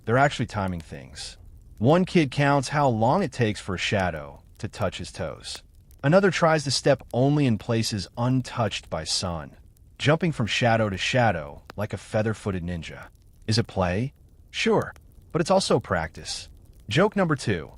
Speaker 1: they're actually timing things. One kid counts how long it takes for a shadow to touch his toes. Another tries to step only in places untouched by sun. jumping from shadow to shadow like a feather-footed ninja. Is it play? Sure, but it's also practice. Joke number 2.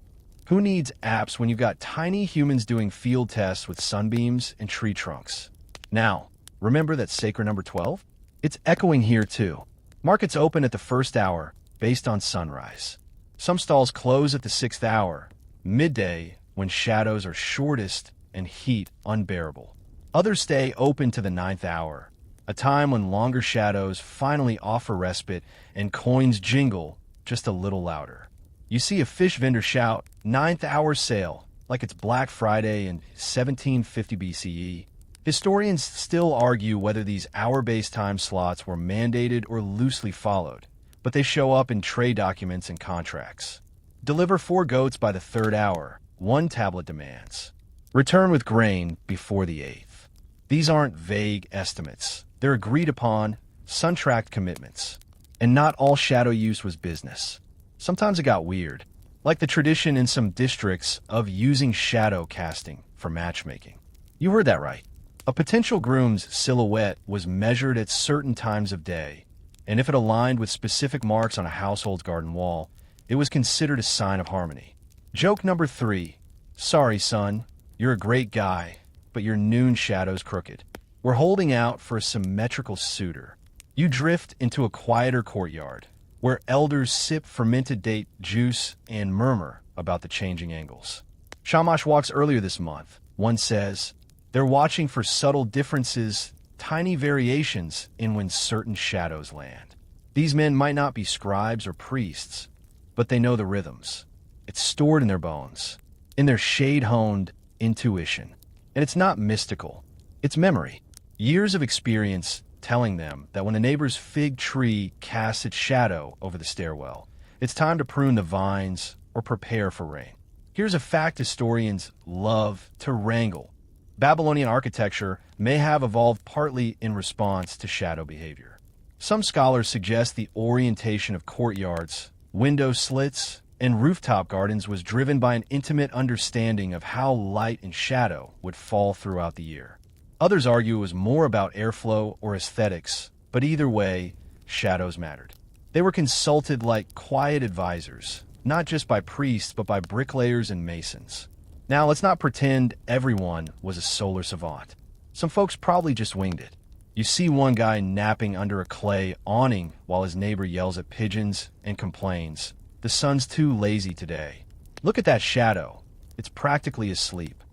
Speaker 1: Who needs apps when you've got tiny humans doing field tests with sunbeams and tree trunks? Now, remember that sacred number 12? It's echoing here too. Markets open at the first hour, based on sunrise. Some stalls close at the 6th hour, midday, when shadows are shortest and heat unbearable. Others stay open to the 9th hour, a time when longer shadows finally offer respite and coins jingle just a little louder. You see a fish vendor shout, 9th hour sale, like it's Black Friday in 1750 BCE. Historians still argue whether these hour-based time slots were mandated or loosely followed, but they show up in trade documents and contracts. Deliver 4 goats by the 3rd hour, 1 tablet demands. Return with grain before the 8th. These aren't vague estimates. They're agreed upon, sun-tracked commitments. And not all shadow use was business. Sometimes it got weird, like the tradition in some districts of using shadow casting for matchmaking. You heard that right. A potential groom's silhouette was measured at certain times of day, and if it aligned with specific marks on a household's garden wall, it was considered a sign of harmony. Joke number 3. Sorry, son, you're a great guy, but your noon shadow's crooked. We're holding out for a symmetrical suitor. You drift into a quieter courtyard, where elders sip fermented date juice and murmur about the changing angles. Shamash walks earlier this month. One says, they're watching for subtle differences, tiny variations in when certain shadows land. These men might not be scribes or priests, but they know the rhythms. It's stored in their bones, in their shade-honed intuition. And it's not mystical. It's memory. Years of experience telling them that when a neighbor's fig tree casts its shadow over the stairwell, it's time to prune the vines or prepare for rain. Here's a fact historians love to wrangle. Babylonian architecture may have evolved partly in response to shadow behavior. Some scholars suggest the orientation of courtyards, window slits, and rooftop gardens was driven by an intimate understanding of how light and shadow would fall throughout the year. Others argue it was more about airflow or aesthetics, but either way, shadows mattered. They were consulted like quiet advisors, not just by priests, but by bricklayers and masons. Now, let's not pretend everyone was a solar savant. Some folks probably just winged it. You see one guy napping under a clay awning while his neighbor yells at pigeons and complains, "The sun's too lazy today." Look at that shadow. It's practically asleep.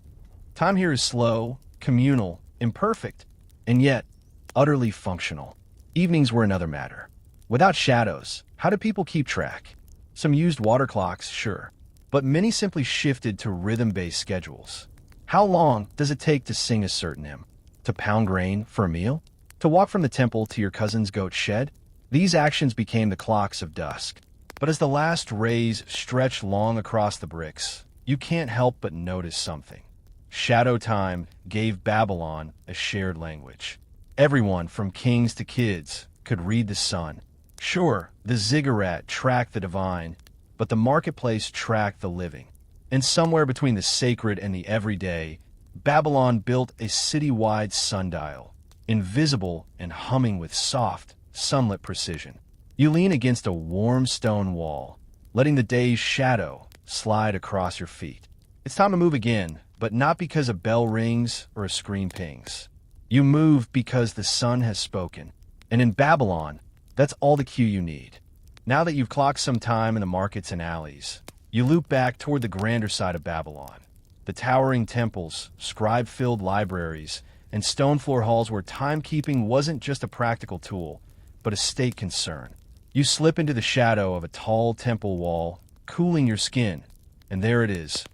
Speaker 1: Time here is slow, communal, imperfect, and yet utterly functional. Evenings were another matter. Without shadows, how do people keep track? Some used water clocks, sure, but many simply shifted to rhythm-based schedules. How long does it take to sing a certain hymn? To pound grain for a meal? To walk from the temple to your cousin's goat shed? These actions became the clocks of dusk. But as the last rays stretch long across the bricks, you can't help but notice something. Shadow time gave Babylon a shared language. Everyone, from kings to kids, could read the sun. Sure, the ziggurat tracked the divine, but the marketplace tracked the living. And somewhere between the sacred and the everyday, Babylon built a city-wide sundial, invisible and humming with soft, sunlit precision. You lean against a warm stone wall, letting the day's shadow slide across your feet. It's time to move again, but not because a bell rings or a screen pings. You move because the sun has spoken. And in Babylon, that's all the cue you need. Now that you've clocked some time in the markets and alleys, you loop back toward the grander side of Babylon. The towering temples, scribe-filled libraries, and stone floor halls where timekeeping wasn't just a practical tool, but a state concern. You slip into the shadow of a tall temple wall, cooling your skin, and there it is.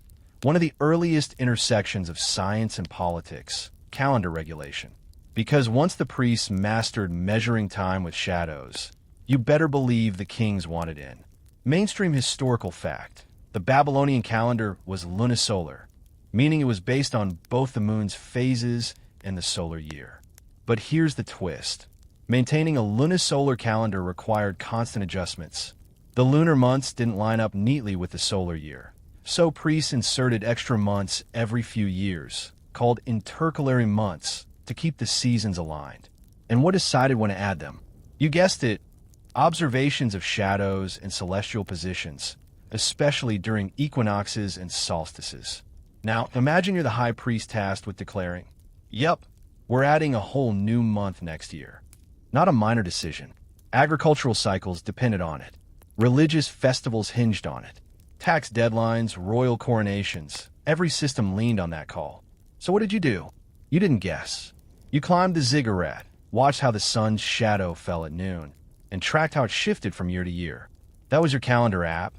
Speaker 1: One of the earliest intersections of science and politics, calendar regulation. Because once the priests mastered measuring time with shadows, you better believe the kings wanted in. Mainstream historical fact, the Babylonian calendar was lunisolar, meaning it was based on both the moon's phases and the solar year. But here's the twist. Maintaining a lunisolar calendar required constant adjustments. The lunar months didn't line up neatly with the solar year. So priests inserted extra months every few years, called intercalary months, to keep the seasons aligned. And what decided when to add them? You guessed it, observations of shadows and celestial positions, especially during equinoxes and solstices. Now, imagine you're the high priest tasked with declaring, "Yep, we're adding a whole new month next year." Not a minor decision. Agricultural cycles depended on it. Religious festivals hinged on it. Tax deadlines, royal coronations, every system leaned on that call. So what did you do? You didn't guess. You climbed the ziggurat, watched how the sun's shadow fell at noon, and tracked how it shifted from year to year. That was your calendar app.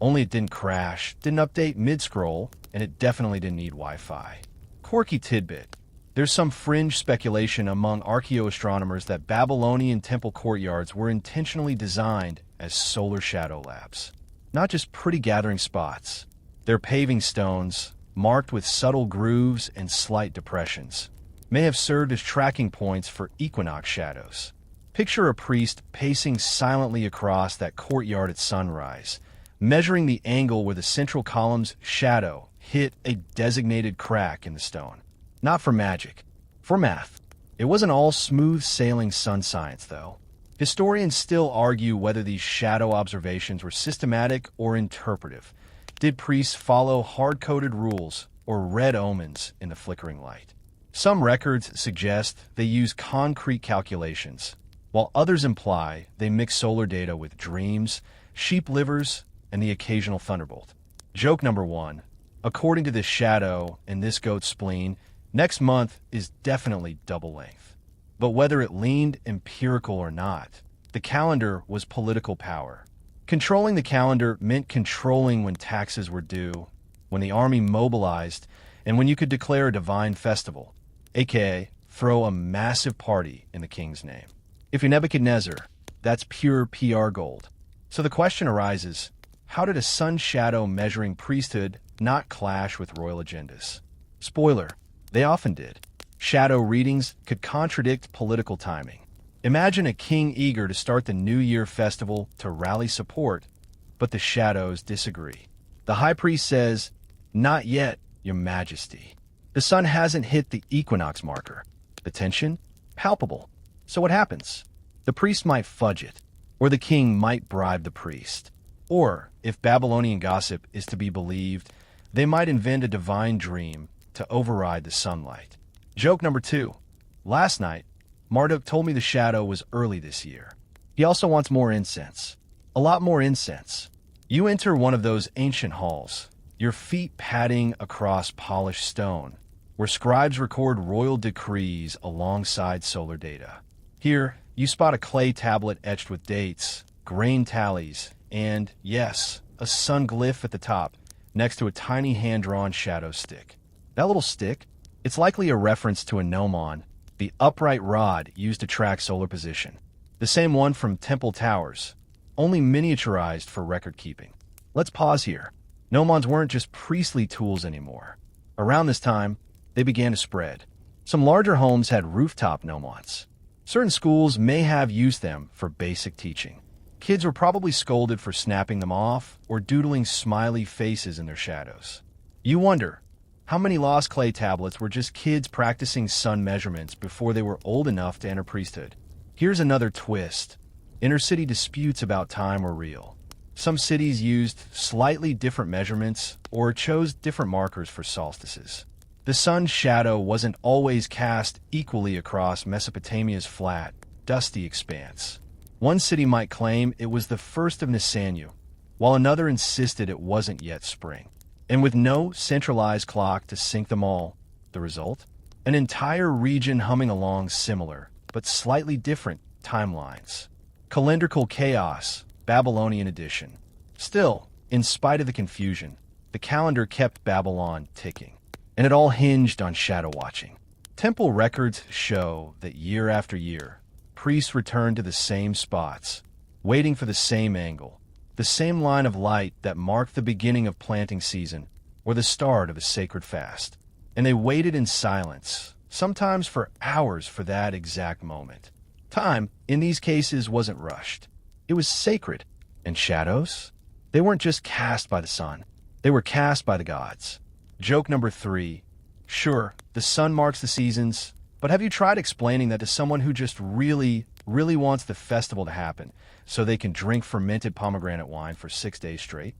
Speaker 1: Only it didn't crash, didn't update mid-scroll, and it definitely didn't need Wi-Fi. Quirky tidbit. There's some fringe speculation among archaeoastronomers that Babylonian temple courtyards were intentionally designed as solar shadow labs. Not just pretty gathering spots. Their paving stones, marked with subtle grooves and slight depressions, may have served as tracking points for equinox shadows. Picture a priest pacing silently across that courtyard at sunrise, measuring the angle where the central column's shadow hit a designated crack in the stone. Not for magic, for math. It wasn't all smooth sailing sun science, though. Historians still argue whether these shadow observations were systematic or interpretive. Did priests follow hard-coded rules or read omens in the flickering light? Some records suggest they use concrete calculations, while others imply they mix solar data with dreams, sheep livers, and the occasional thunderbolt. Joke number one. According to this shadow and this goat's spleen, next month is definitely double length. But whether it leaned empirical or not, the calendar was political power. Controlling the calendar meant controlling when taxes were due, when the army mobilized, and when you could declare a divine festival, aka throw a massive party in the king's name. If you're Nebuchadnezzar, that's pure PR gold. So the question arises, how did a sun shadow measuring priesthood not clash with royal agendas? Spoiler, they often did. Shadow readings could contradict political timing. Imagine a king eager to start the New Year festival to rally support, but the shadows disagree. The high priest says, "Not yet, your majesty." The sun hasn't hit the equinox marker. The tension? Palpable. So what happens? The priest might fudge it, or the king might bribe the priest. Or, if Babylonian gossip is to be believed, they might invent a divine dream to override the sunlight. Joke number two. Last night, Marduk told me the shadow was early this year. He also wants more incense. A lot more incense. You enter one of those ancient halls, your feet padding across polished stone, where scribes record royal decrees alongside solar data. Here, you spot a clay tablet etched with dates, grain tallies, and, yes, a sun glyph at the top, next to a tiny hand-drawn shadow stick. That little stick? It's likely a reference to a gnomon, the upright rod used to track solar position. The same one from temple towers, only miniaturized for record keeping. Let's pause here. Gnomons weren't just priestly tools anymore. Around this time, they began to spread. Some larger homes had rooftop gnomons. Certain schools may have used them for basic teaching. Kids were probably scolded for snapping them off or doodling smiley faces in their shadows. You wonder, how many lost clay tablets were just kids practicing sun measurements before they were old enough to enter priesthood? Here's another twist. Inner-city disputes about time were real. Some cities used slightly different measurements or chose different markers for solstices. The sun's shadow wasn't always cast equally across Mesopotamia's flat, dusty expanse. One city might claim it was the first of Nisanu, while another insisted it wasn't yet spring. And with no centralized clock to sync them all, the result? An entire region humming along similar, but slightly different timelines. Calendrical chaos, Babylonian edition. Still, in spite of the confusion, the calendar kept Babylon ticking. And it all hinged on shadow watching. Temple records show that year after year, priests returned to the same spots, waiting for the same angle, the same line of light that marked the beginning of planting season or the start of a sacred fast. And they waited in silence, sometimes for hours for that exact moment. Time, in these cases, wasn't rushed. It was sacred. And shadows? They weren't just cast by the sun. They were cast by the gods. Joke number three. Sure, the sun marks the seasons, But have you tried explaining that to someone who just really wants the festival to happen so they can drink fermented pomegranate wine for 6 days straight?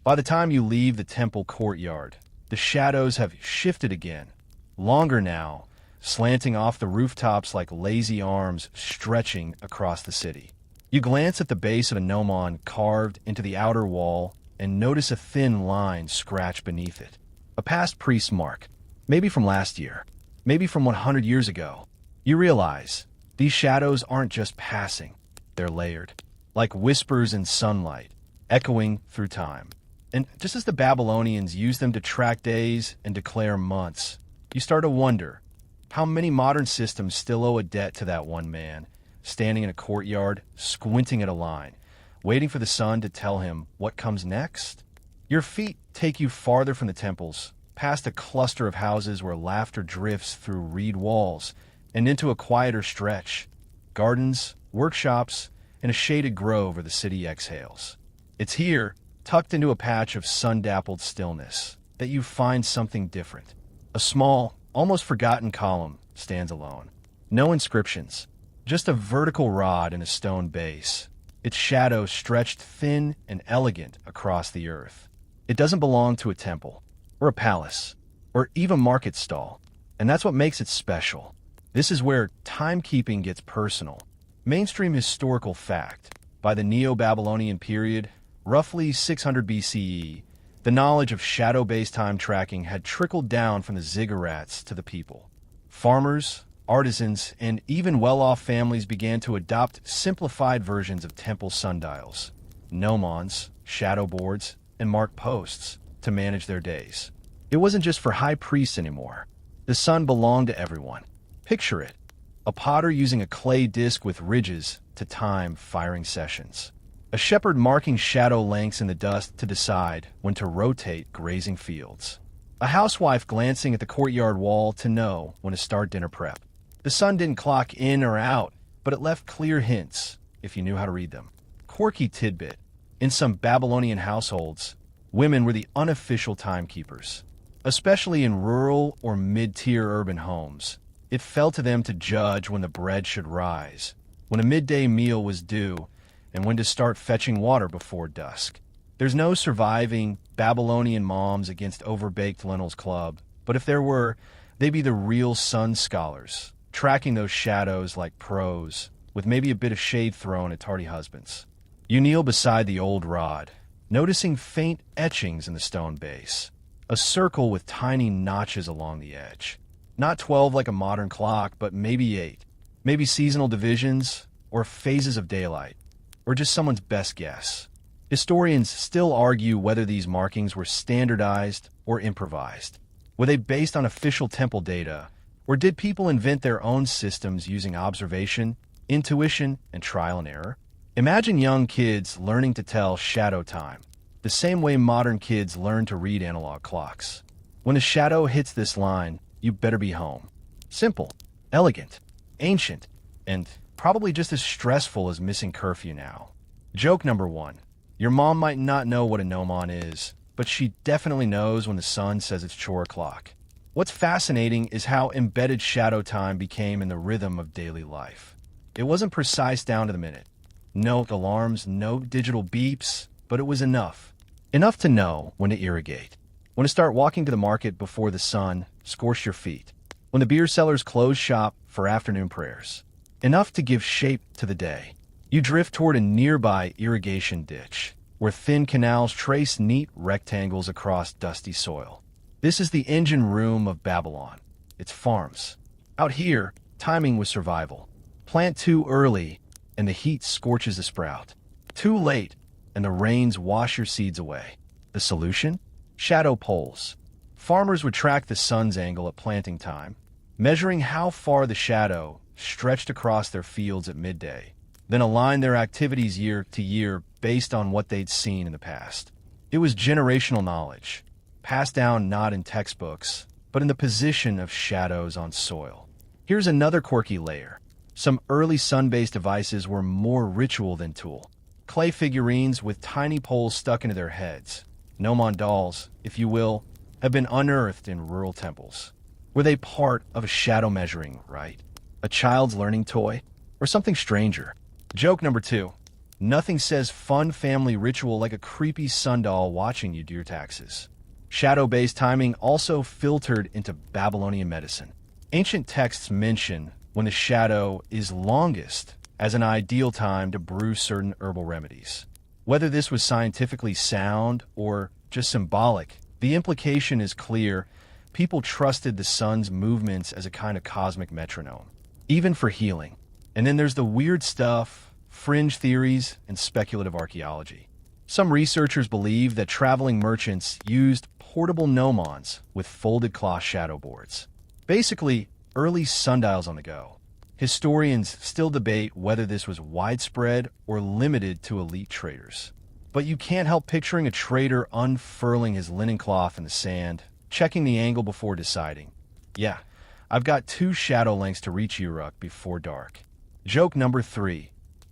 Speaker 1: By the time you leave the temple courtyard, the shadows have shifted again, longer now, slanting off the rooftops like lazy arms stretching across the city. You glance at the base of a gnomon carved into the outer wall and notice a thin line scratched beneath it. A past priest's mark, maybe from last year, maybe from 100 years ago. You realize these shadows aren't just passing, they're layered, like whispers in sunlight, echoing through time. And just as the Babylonians used them to track days and declare months, you start to wonder how many modern systems still owe a debt to that one man, standing in a courtyard, squinting at a line, waiting for the sun to tell him what comes next. Your feet take you farther from the temples, past a cluster of houses where laughter drifts through reed walls, and into a quieter stretch. Gardens, workshops, and a shaded grove where the city exhales. It's here, tucked into a patch of sun-dappled stillness, that you find something different. A small, almost forgotten column stands alone. No inscriptions, just a vertical rod and a stone base, its shadow stretched thin and elegant across the earth. It doesn't belong to a temple, or a palace, or even market stall, and that's what makes it special. This is where timekeeping gets personal. Mainstream historical fact. By the Neo-Babylonian period, roughly 600 BCE, the knowledge of shadow-based time tracking had trickled down from the ziggurats to the people. Farmers, artisans, and even well-off families began to adopt simplified versions of temple sundials, gnomons, shadow boards, and marked posts to manage their days. It wasn't just for high priests anymore. The sun belonged to everyone. Picture it, a potter using a clay disc with ridges to time firing sessions. A shepherd marking shadow lengths in the dust to decide when to rotate grazing fields. A housewife glancing at the courtyard wall to know when to start dinner prep. The sun didn't clock in or out, but it left clear hints if you knew how to read them. Quirky tidbit. In some Babylonian households, women were the unofficial timekeepers. Especially in rural or mid-tier urban homes, it fell to them to judge when the bread should rise, when a midday meal was due, and when to start fetching water before dusk. There's no surviving Babylonian moms against overbaked lentils club, but if there were, they'd be the real sun scholars, tracking those shadows like pros, with maybe a bit of shade thrown at tardy husbands. You kneel beside the old rod, noticing faint etchings in the stone base, a circle with tiny notches along the edge. Not 12 like a modern clock, but maybe 8. Maybe seasonal divisions, or phases of daylight, or just someone's best guess. Historians still argue whether these markings were standardized or improvised. Were they based on official temple data, or did people invent their own systems using observation, intuition, and trial and error? Imagine young kids learning to tell shadow time, the same way modern kids learn to read analog clocks. When a shadow hits this line, you better be home. Simple, elegant, ancient, and probably just as stressful as missing curfew now. Joke number 1. Your mom might not know what a gnomon is, but she definitely knows when the sun says it's chore o'clock. What's fascinating is how embedded shadow time became in the rhythm of daily life. It wasn't precise down to the minute. No alarms, no digital beeps, but it was enough. Enough to know when to irrigate. When to start walking to the market before the sun scorched your feet. When the beer sellers closed shop for afternoon prayers. Enough to give shape to the day. You drift toward a nearby irrigation ditch, where thin canals trace neat rectangles across dusty soil. This is the engine room of Babylon. It's farms. Out here, timing was survival. Plant too early, and the heat scorches the sprout. Too late, and the rains wash your seeds away. The solution? Shadow poles. Farmers would track the sun's angle at planting time, measuring how far the shadow stretched across their fields at midday, then align their activities year to year based on what they'd seen in the past. It was generational knowledge, passed down not in textbooks, but in the position of shadows on soil. Here's another quirky layer. Some early sun-based devices were more ritual than tool. Clay figurines with tiny poles stuck into their heads. Gnomon dolls, if you will, have been unearthed in rural temples. Were they part of a shadow measuring rite, a child's learning toy, or something stranger? Joke number 2. Nothing says fun family ritual like a creepy sundial watching you do your taxes. Shadow-based timing also filtered into Babylonian medicine. Ancient texts mention when the shadow is longest as an ideal time to brew certain herbal remedies. Whether this was scientifically sound or just symbolic, the implication is clear. People trusted the sun's movements as a kind of cosmic metronome, even for healing. And then there's the weird stuff, fringe theories, and speculative archaeology. Some researchers believe that traveling merchants used portable gnomons with folded cloth shadow boards. Basically, early sundials on the go. Historians still debate whether this was widespread or limited to elite traders. But you can't help picturing a trader unfurling his linen cloth in the sand, checking the angle before deciding, yeah, I've got 2 shadow lengths to reach Uruk before dark. Joke number 3.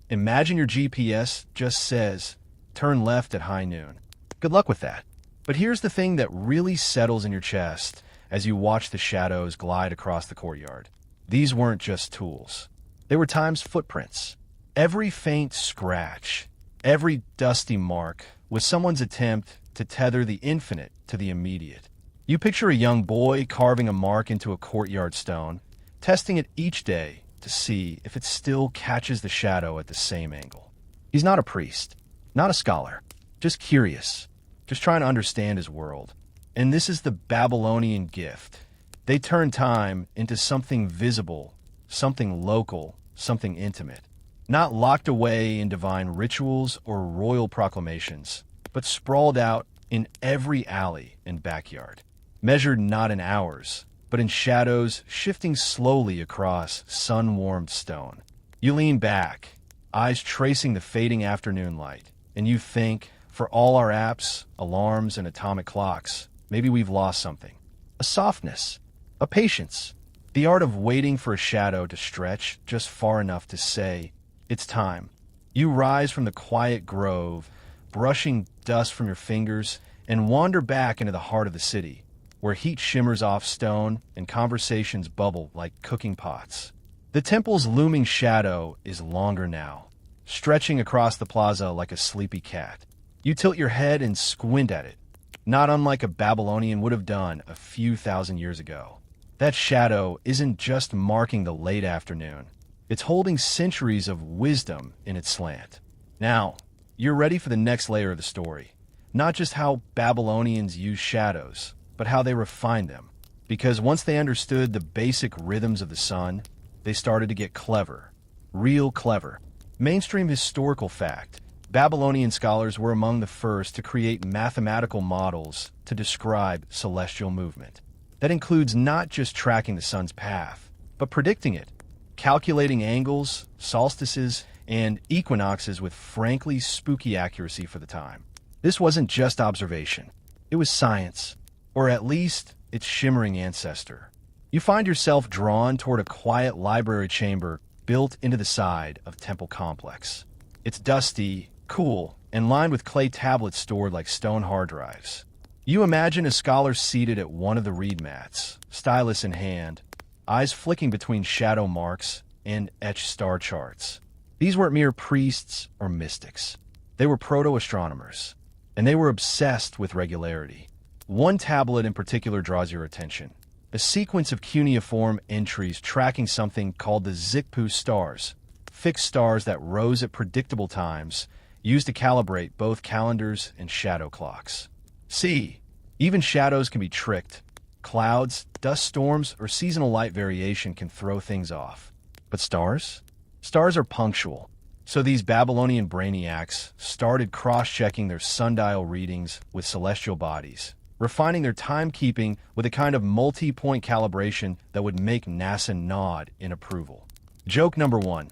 Speaker 1: Imagine your GPS just says, turn left at high noon. Good luck with that. But here's the thing that really settles in your chest as you watch the shadows glide across the courtyard. These weren't just tools. They were time's footprints. Every faint scratch, every dusty mark was someone's attempt to tether the infinite to the immediate. You picture a young boy carving a mark into a courtyard stone, testing it each day to see if it still catches the shadow at the same angle. He's not a priest, not a scholar, just curious, just trying to understand his world. And this is the Babylonian gift. They turn time into something visible, something local, something intimate. Not locked away in divine rituals or royal proclamations, but sprawled out in every alley and backyard. Measured not in hours, but in shadows shifting slowly across sun-warmed stone. You lean back, eyes tracing the fading afternoon light, and you think, for all our apps, alarms, and atomic clocks, maybe we've lost something. A softness, a patience, the art of waiting for a shadow to stretch just far enough to say, it's time. You rise from the quiet grove, brushing dust from your fingers, and wander back into the heart of the city, where heat shimmers off stone and conversations bubble like cooking pots. The temple's looming shadow is longer now, stretching across the plaza like a sleepy cat. You tilt your head and squint at it, not unlike a Babylonian would have done a few thousand years ago. That shadow isn't just marking the late afternoon. It's holding centuries of wisdom in its slant. Now, you're ready for the next layer of the story. Not just how Babylonians use shadows, but how they refined them. Because once they understood the basic rhythms of the sun, they started to get clever. Real clever. Mainstream historical fact. Babylonian scholars were among the first to create mathematical models to describe celestial movement. That includes not just tracking the sun's path, but predicting it, calculating angles, solstices, and equinoxes with frankly spooky accuracy for the time. This wasn't just observation. It was science, or at least its shimmering ancestor. You find yourself drawn toward a quiet library chamber built into the side of Temple Complex. It's dusty, cool, and lined with clay tablets stored like stone hard drives. You imagine a scholar seated at one of the read mats, stylus in hand, eyes flicking between shadow marks and etched star charts. These weren't mere priests or mystics. They were proto-astronomers, and they were obsessed with regularity. One tablet in particular draws your attention. A sequence of cuneiform entries tracking something called the Zikpu stars, fixed stars that rose at predictable times, used to calibrate both calendars and shadow clocks. See, even shadows can be tricked. Clouds, dust storms, or seasonal light variation can throw things off. But stars? Stars are punctual. So these Babylonian brainiacs started cross-checking their sundial readings with celestial bodies, refining their timekeeping with a kind of multi-point calibration that would make NASA nod in approval. Joke number 1.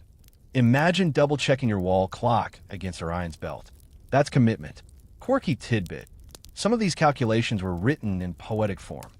Speaker 1: Imagine double-checking your wall clock against Orion's belt. That's commitment. Quirky tidbit. Some of these calculations were written in poetic form.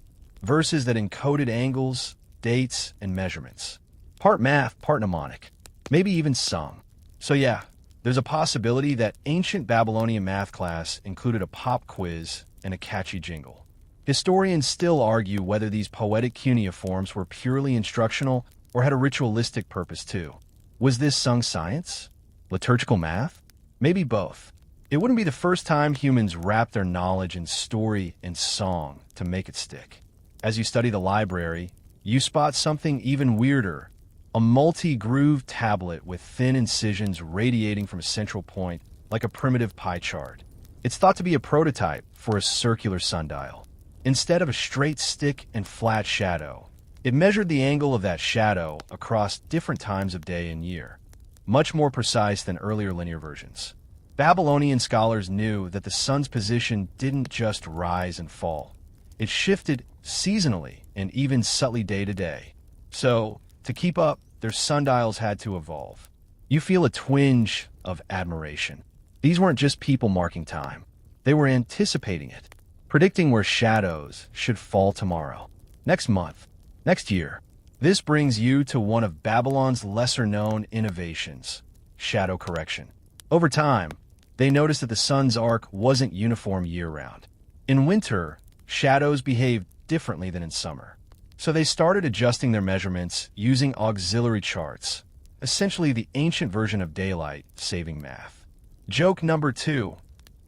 Speaker 1: Verses that encoded angles, dates, and measurements. Part math, part mnemonic. Maybe even sung. So yeah, there's a possibility that ancient Babylonian math class included a pop quiz and a catchy jingle. Historians still argue whether these poetic cuneiforms were purely instructional or had a ritualistic purpose too. Was this sung science? Liturgical math? Maybe both. It wouldn't be the first time humans wrapped their knowledge in story and song to make it stick. As you study the library, you spot something even weirder. A multi-grooved tablet with thin incisions radiating from a central point, like a primitive pie chart. It's thought to be a prototype for a circular sundial. Instead of a straight stick and flat shadow, it measured the angle of that shadow across different times of day and year, much more precise than earlier linear versions. Babylonian scholars knew that the sun's position didn't just rise and fall. It shifted seasonally and even subtly day to day. So, to keep up, their sundials had to evolve. You feel a twinge of admiration. These weren't just people marking time. They were anticipating it, predicting where shadows should fall tomorrow, next month, next year. This brings you to one of Babylon's lesser-known innovations, shadow correction. Over time, they noticed that the sun's arc wasn't uniform year-round. In winter, shadows behaved differently than in summer. So they started adjusting their measurements using auxiliary charts, essentially the ancient version of daylight saving math. Joke number 2.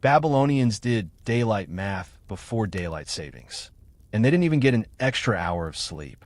Speaker 1: Babylonians did daylight math before daylight savings, and they didn't even get an extra hour of sleep.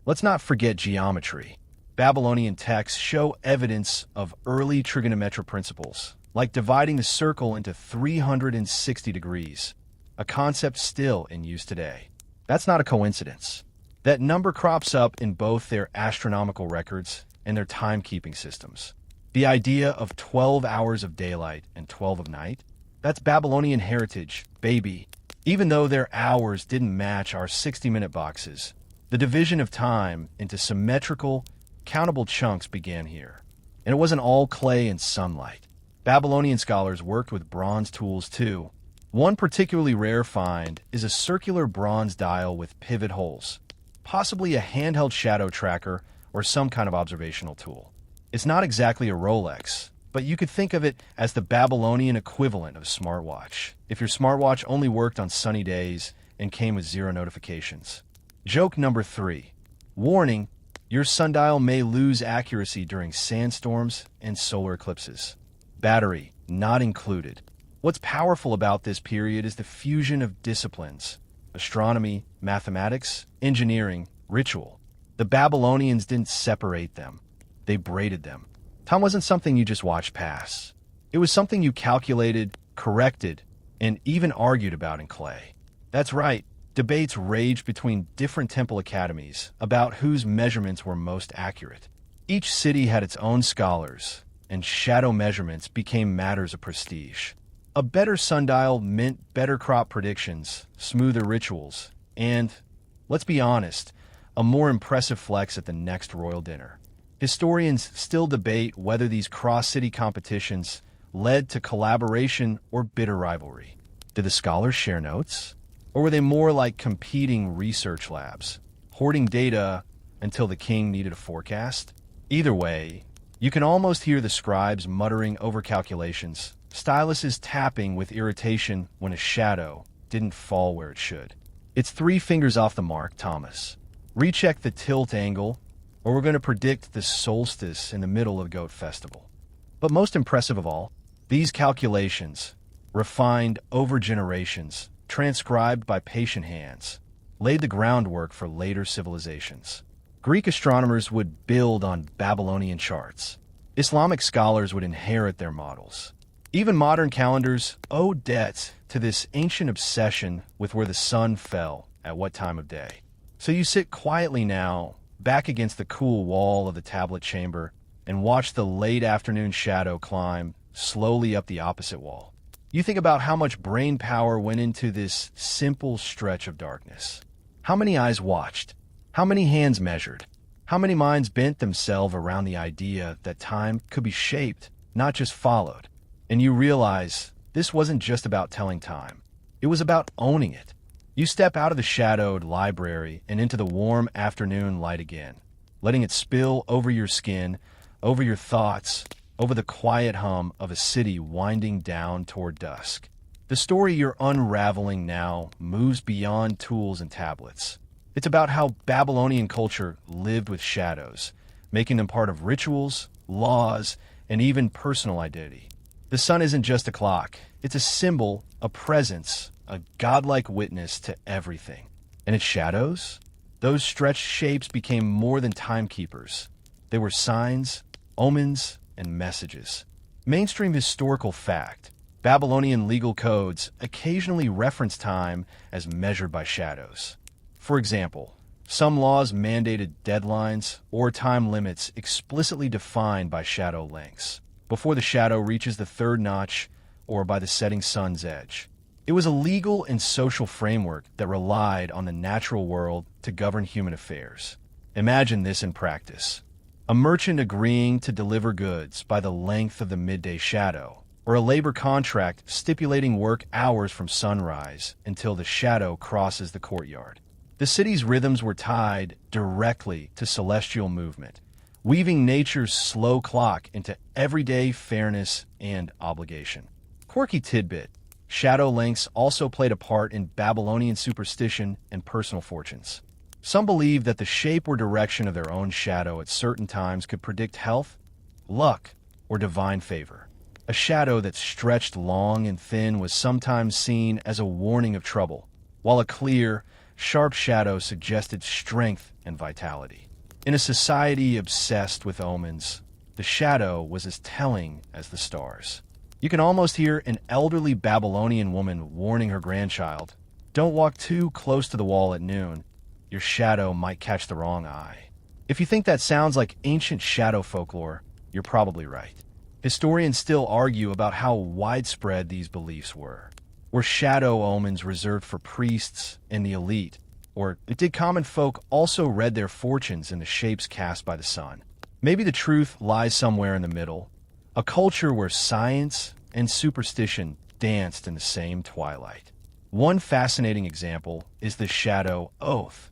Speaker 1: Let's not forget geometry. Babylonian texts show evidence of early trigonometric principles, like dividing the circle into 360 degrees, a concept still in use today. That's not a coincidence. That number crops up in both their astronomical records and their timekeeping systems. The idea of 12 hours of daylight and 12 of night, that's Babylonian heritage, baby. Even though their hours didn't match our 60-minute boxes, the division of time into symmetrical, countable chunks began here. And it wasn't all clay and sunlight. Babylonian scholars worked with bronze tools too. One particularly rare find is a circular bronze dial with pivot holes, possibly a handheld shadow tracker or some kind of observational tool. It's not exactly a Rolex, but you could think of it as the Babylonian equivalent of a smartwatch, if your smartwatch only worked on sunny days and came with 0 notifications. Joke number 3. Warning, your sundial may lose accuracy during sandstorms and solar eclipses. Battery not included. What's powerful about this period is the fusion of disciplines: astronomy, mathematics, engineering, ritual. The Babylonians didn't separate them. They braided them. Time wasn't something you just watched pass. It was something you calculated, corrected, and even argued about in clay. That's right, debates raged between different temple academies about whose measurements were most accurate. Each city had its own scholars, and shadow measurements became matters of prestige. A better sundial meant better crop predictions, smoother rituals, and, let's be honest, a more impressive flex at the next royal dinner. Historians still debate whether these cross-city competitions led to collaboration or bitter rivalry. Did the scholars share notes? Or were they more like competing research labs, hoarding data until the king needed a forecast? Either way, you can almost hear the scribes muttering over calculations, styluses tapping with irritation when a shadow didn't fall where it should. It's 3 fingers off the mark, Thomas. Recheck the tilt angle, or we're going to predict the solstice in the middle of the Goat Festival. But most impressive of all, these calculations, refined over generations, transcribed by patient hands, laid the groundwork for later civilizations. Greek astronomers would build on Babylonian charts. Islamic scholars would inherit their models. Even modern calendars owe debt to this ancient obsession with where the sun fell at what time of day. So you sit quietly now, back against the cool wall of the tablet chamber, and watch the late afternoon shadow climb slowly up the opposite wall. You think about how much brain power went into this simple stretch of darkness. How many eyes watched? How many hands measured? How many minds bent themselves around the idea that time could be shaped, not just followed? And you realize this wasn't just about telling time. It was about owning it. You step out of the shadowed library and into the warm afternoon light again, letting it spill over your skin, over your thoughts, over the quiet hum of a city winding down toward dusk. The story you're unraveling now moves beyond tools and tablets. It's about how Babylonian culture lived with shadows, making them part of rituals, laws, and even personal identity. The sun isn't just a clock. It's a symbol, a presence, a godlike witness to everything. And its shadows? Those stretched shapes became more than timekeepers. They were signs, omens, and messages. Mainstream historical fact: Babylonian legal codes occasionally reference time as measured by shadows. For example, some laws mandated deadlines or time limits explicitly defined by shadow lengths, before the shadow reaches the third notch or by the setting sun's edge. It was a legal and social framework that relied on the natural world to govern human affairs. Imagine this in practice: a merchant agreeing to deliver goods by the length of the midday shadow, or a labor contract stipulating work hours from sunrise until the shadow crosses the courtyard. The city's rhythms were tied directly to celestial movement, weaving nature's slow clock into everyday fairness and obligation. Quirky tidbit: shadow lengths also played a part in Babylonian superstition and personal fortunes. Some believed that the shape or direction of their own shadow at certain times could predict health, luck, or divine favor. A shadow that stretched long and thin was sometimes seen as a warning of trouble, while a clear, sharp shadow suggested strength and vitality. In a society obsessed with omens, the shadow was as telling as the stars. You can almost hear an elderly Babylonian woman warning her grandchild, "Don't walk too close to the wall at noon. Your shadow might catch the wrong eye." If you think that sounds like ancient shadow folklore, you're probably right. Historians still argue about how widespread these beliefs were. Were shadow omens reserved for priests and the elite, or did common folk also read their fortunes in the shapes cast by the sun? Maybe the truth lies somewhere in the middle, a culture where science and superstition danced in the same twilight. One fascinating example is the shadow oath,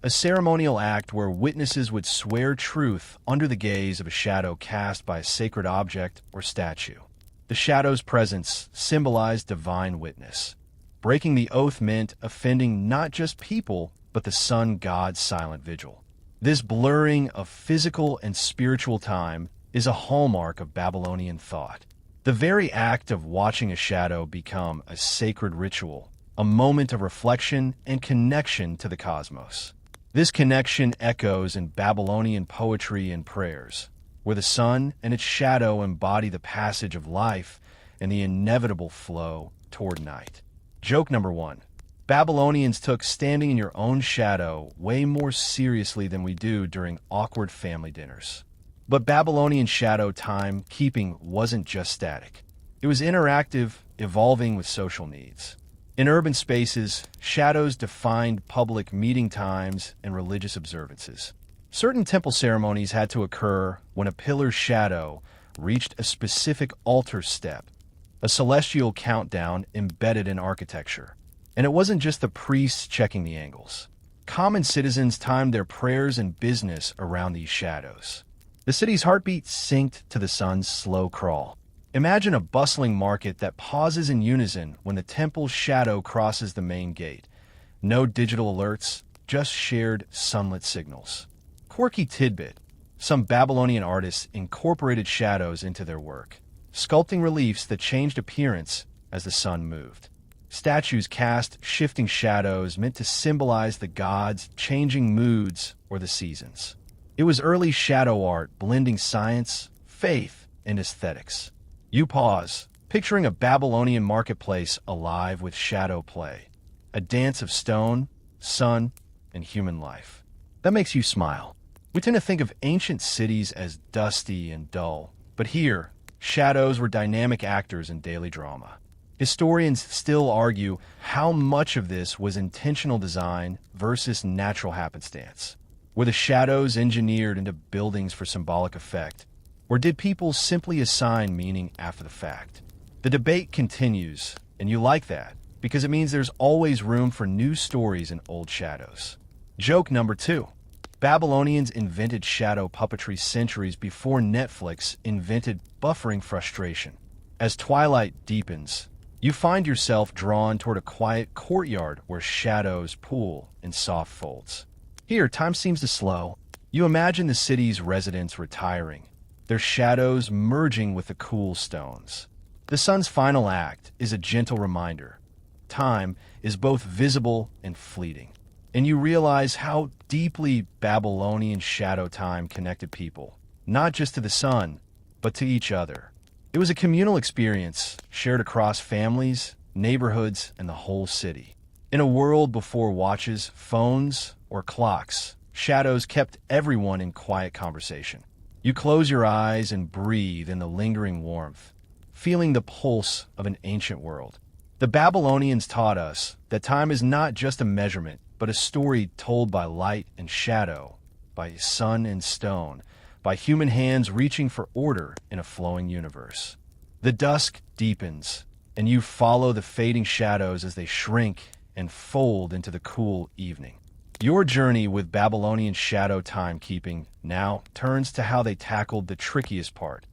Speaker 1: a ceremonial act where witnesses would swear truth under the gaze of a shadow cast by a sacred object or statue. The shadow's presence symbolized divine witness. Breaking the oath meant offending not just people, but the sun god's silent vigil. This blurring of physical and spiritual time is a hallmark of Babylonian thought. The very act of watching a shadow become a sacred ritual, a moment of reflection and connection to the cosmos. This connection echoes in Babylonian poetry and prayers, where the sun and its shadow embody the passage of life and the inevitable flow toward night. Joke number 1. Babylonians took standing in your own shadow way more seriously than we do during awkward family dinners. But Babylonian shadow timekeeping wasn't just static. It was interactive, evolving with social needs. In urban spaces, shadows defined public meeting times and religious observances. Certain temple ceremonies had to occur when a pillar's shadow reached a specific altar step, a celestial countdown embedded in architecture. And it wasn't just the priests checking the angles. Common citizens timed their prayers and business around these shadows. The city's heartbeat synced to the sun's slow crawl. Imagine a bustling market that pauses in unison when the temple's shadow crosses the main gate. No digital alerts, just shared sunlit signals. Quirky tidbit: some Babylonian artists incorporated shadows into their work, sculpting reliefs that changed appearance as the sun moved. Statues cast shifting shadows meant to symbolize the gods' changing moods or the seasons. It was early shadow art blending science, faith, and aesthetics. You pause, picturing a Babylonian marketplace alive with shadow play, a dance of stone, sun, and human life. That makes you smile. We tend to think of ancient cities as dusty and dull, but here, shadows were dynamic actors in daily drama. Historians still argue how much of this was intentional design versus natural happenstance. Were the shadows engineered into buildings for symbolic effect, or did people simply assign meaning after the fact? The debate continues, and you like that, because it means there's always room for new stories in old shadows. Joke number 2. Babylonians invented shadow puppetry centuries before Netflix invented buffering frustration. As twilight deepens, You find yourself drawn toward a quiet courtyard where shadows pool in soft folds. Here, time seems to slow. You imagine the city's residents retiring, their shadows merging with the cool stones. The sun's final act is a gentle reminder. Time is both visible and fleeting, and you realize how deeply Babylonian shadow time connected people, not just to the sun, but to each other. It was a communal experience shared across families, neighborhoods, and the whole city. In a world before watches, phones, or clocks, shadows kept everyone in quiet conversation. You close your eyes and breathe in the lingering warmth, feeling the pulse of an ancient world. The Babylonians taught us that time is not just a measurement, but a story told by light and shadow, by sun and stone, by human hands reaching for order in a flowing universe. The dusk deepens, and you follow the fading shadows as they shrink and fold into the cool evening. Your journey with Babylonian shadow timekeeping now turns to how they tackled the trickiest part,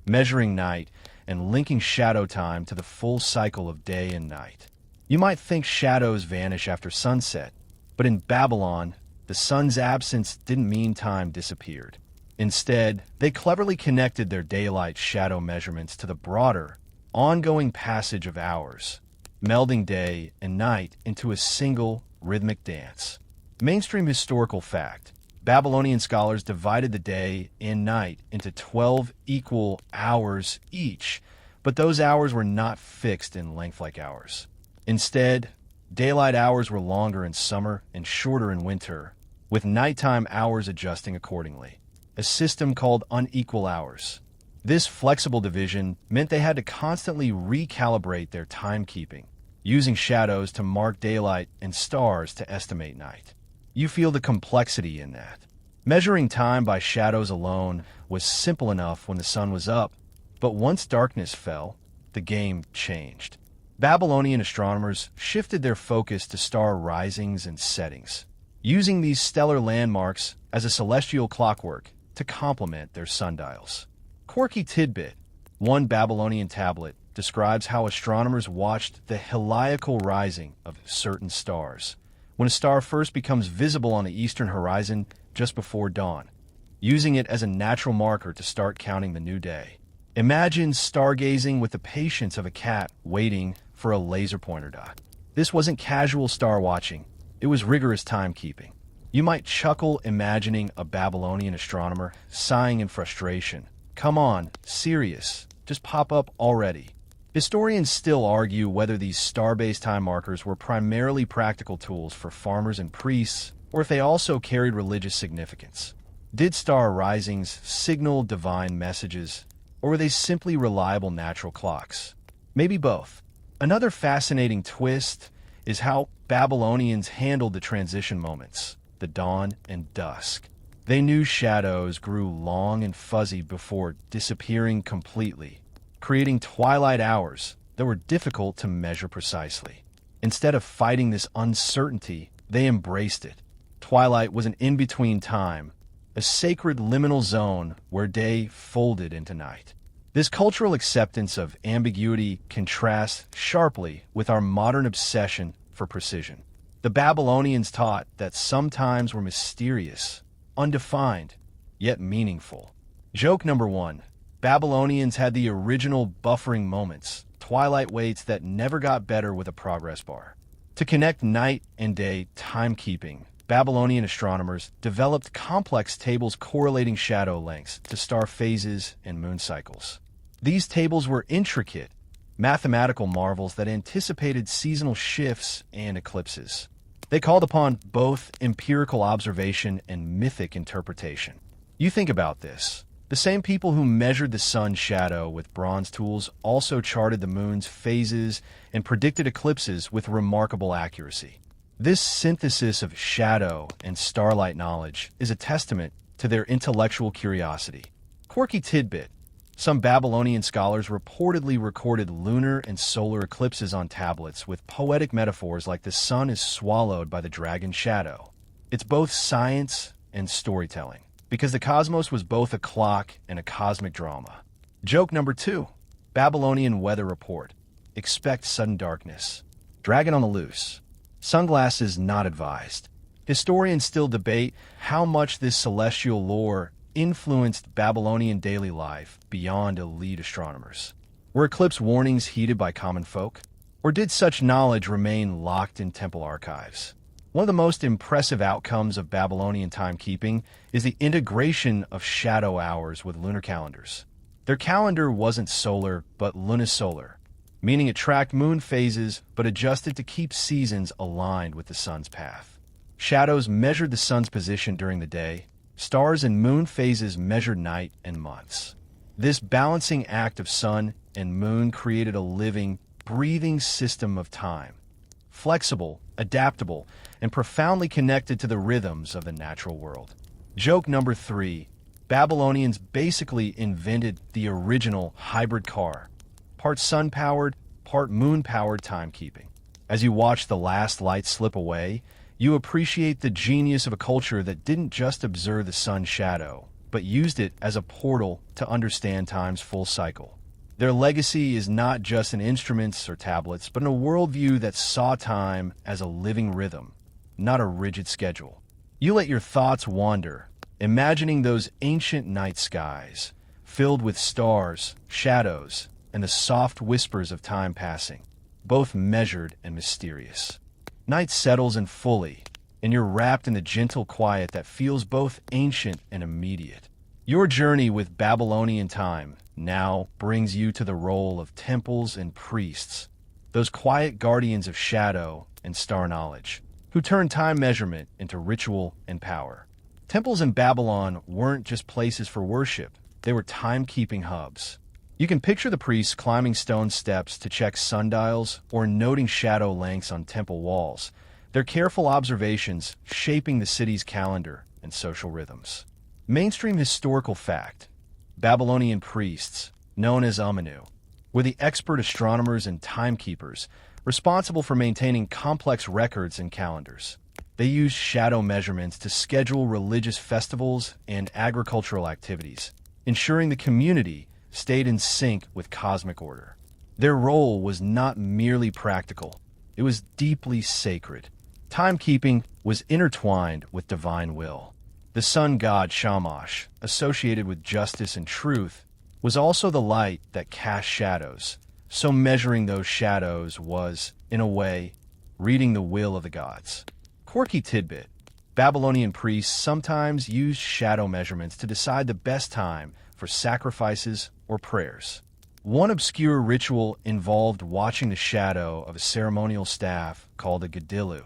Speaker 1: measuring night and linking shadow time to the full cycle of day and night. You might think shadows vanish after sunset, but in Babylon, the sun's absence didn't mean time disappeared. Instead, they cleverly connected their daylight shadow measurements to the broader, ongoing passage of hours, melding day and night into a single rhythmic dance. Mainstream historical fact: Babylonian scholars divided the day and night into 12 equal hours each, but those hours were not fixed in length like hours. Instead, daylight hours were longer in summer and shorter in winter, with nighttime hours adjusting accordingly. A system called unequal hours. This flexible division meant they had to constantly recalibrate their timekeeping, using shadows to mark daylight and stars to estimate night. You feel the complexity in that. Measuring time by shadows alone was simple enough when the sun was up, but once darkness fell, the game changed. Babylonian astronomers shifted their focus to star risings and settings, using these stellar landmarks as a celestial clockwork to complement their sundials. Quirky tidbit: one Babylonian tablet describes how astronomers watched the heliacal rising of certain stars, when a star first becomes visible on the eastern horizon just before dawn, using it as a natural marker to start counting the new day. Imagine stargazing with the patience of a cat waiting for a laser pointer dot. This wasn't casual star watching, it was rigorous timekeeping. You might chuckle imagining a Babylonian astronomer sighing in frustration. Come on, serious, just pop up already. Historians still argue whether these star-based time markers were primarily practical tools for farmers and priests, or if they also carried religious significance. Did star risings signal divine messages, or were they simply reliable natural clocks? Maybe both. Another fascinating twist is how Babylonians handled the transition moments, the dawn and dusk. They knew shadows grew long and fuzzy before disappearing completely, creating twilight hours that were difficult to measure precisely. Instead of fighting this uncertainty, they embraced it. Twilight was an in-between time, a sacred liminal zone where day folded into night. This cultural acceptance of ambiguity contrasts sharply with our modern obsession for precision. The Babylonians taught that some times were mysterious, undefined, yet meaningful. Joke number 1. Babylonians had the original buffering moments, twilight waits that never got better with a progress bar. To connect night and day timekeeping, Babylonian astronomers developed complex tables correlating shadow lengths to star phases and moon cycles. These tables were intricate, mathematical marvels that anticipated seasonal shifts and eclipses. They called upon both empirical observation and mythic interpretation. You think about this. The same people who measured the sun's shadow with bronze tools also charted the moon's phases and predicted eclipses with remarkable accuracy. This synthesis of shadow and starlight knowledge is a testament to their intellectual curiosity. Quirky tidbit: some Babylonian scholars reportedly recorded lunar and solar eclipses on tablets with poetic metaphors like the sun is swallowed by the dragon shadow. It's both science and storytelling, because the cosmos was both a clock and a cosmic drama. Joke number 2. Babylonian weather report. expect sudden darkness. Dragon on the loose. Sunglasses not advised. Historians still debate how much this celestial lore influenced Babylonian daily life beyond elite astronomers. Were eclipse warnings heeded by common folk? Or did such knowledge remain locked in temple archives? One of the most impressive outcomes of Babylonian timekeeping is the integration of shadow hours with lunar calendars. Their calendar wasn't solar, but lunisolar, meaning it tracked moon phases but adjusted to keep seasons aligned with the sun's path. Shadows measured the sun's position during the day. Stars and moon phases measured night and months. This balancing act of sun and moon created a living, breathing system of time, flexible, adaptable, and profoundly connected to the rhythms of the natural world. Joke number 3. Babylonians basically invented the original hybrid car, part sun-powered, part moon-powered timekeeping. As you watch the last light slip away, you appreciate the genius of a culture that didn't just observe the sun's shadow, but used it as a portal to understand time's full cycle. Their legacy is not just in instruments or tablets, but in a worldview that saw time as a living rhythm, not a rigid schedule. You let your thoughts wander, imagining those ancient night skies, filled with stars, shadows, and the soft whispers of time passing, both measured and mysterious. Night settles in fully, and you're wrapped in the gentle quiet that feels both ancient and immediate. Your journey with Babylonian time now brings you to the role of temples and priests, those quiet guardians of shadow and star knowledge, who turn time measurement into ritual and power. Temples in Babylon weren't just places for worship, they were timekeeping hubs. You can picture the priests climbing stone steps to check sundials or noting shadow lengths on temple walls, their careful observations shaping the city's calendar and social rhythms. Mainstream historical fact: Babylonian priests, known as Amanu, were the expert astronomers and timekeepers responsible for maintaining complex records and calendars. They used shadow measurements to schedule religious festivals and agricultural activities, ensuring the community stayed in sync with cosmic order. Their role was not merely practical, it was deeply sacred. Timekeeping was intertwined with divine will. The sun god Shamash, associated with justice and truth, was also the light that cast shadows, so measuring those shadows was, in a way, reading the will of the gods. Quirky tidbit: Babylonian priests sometimes used shadow measurements to decide the best time for sacrifices or prayers. One obscure ritual involved watching the shadow of a ceremonial staff called a gadilu.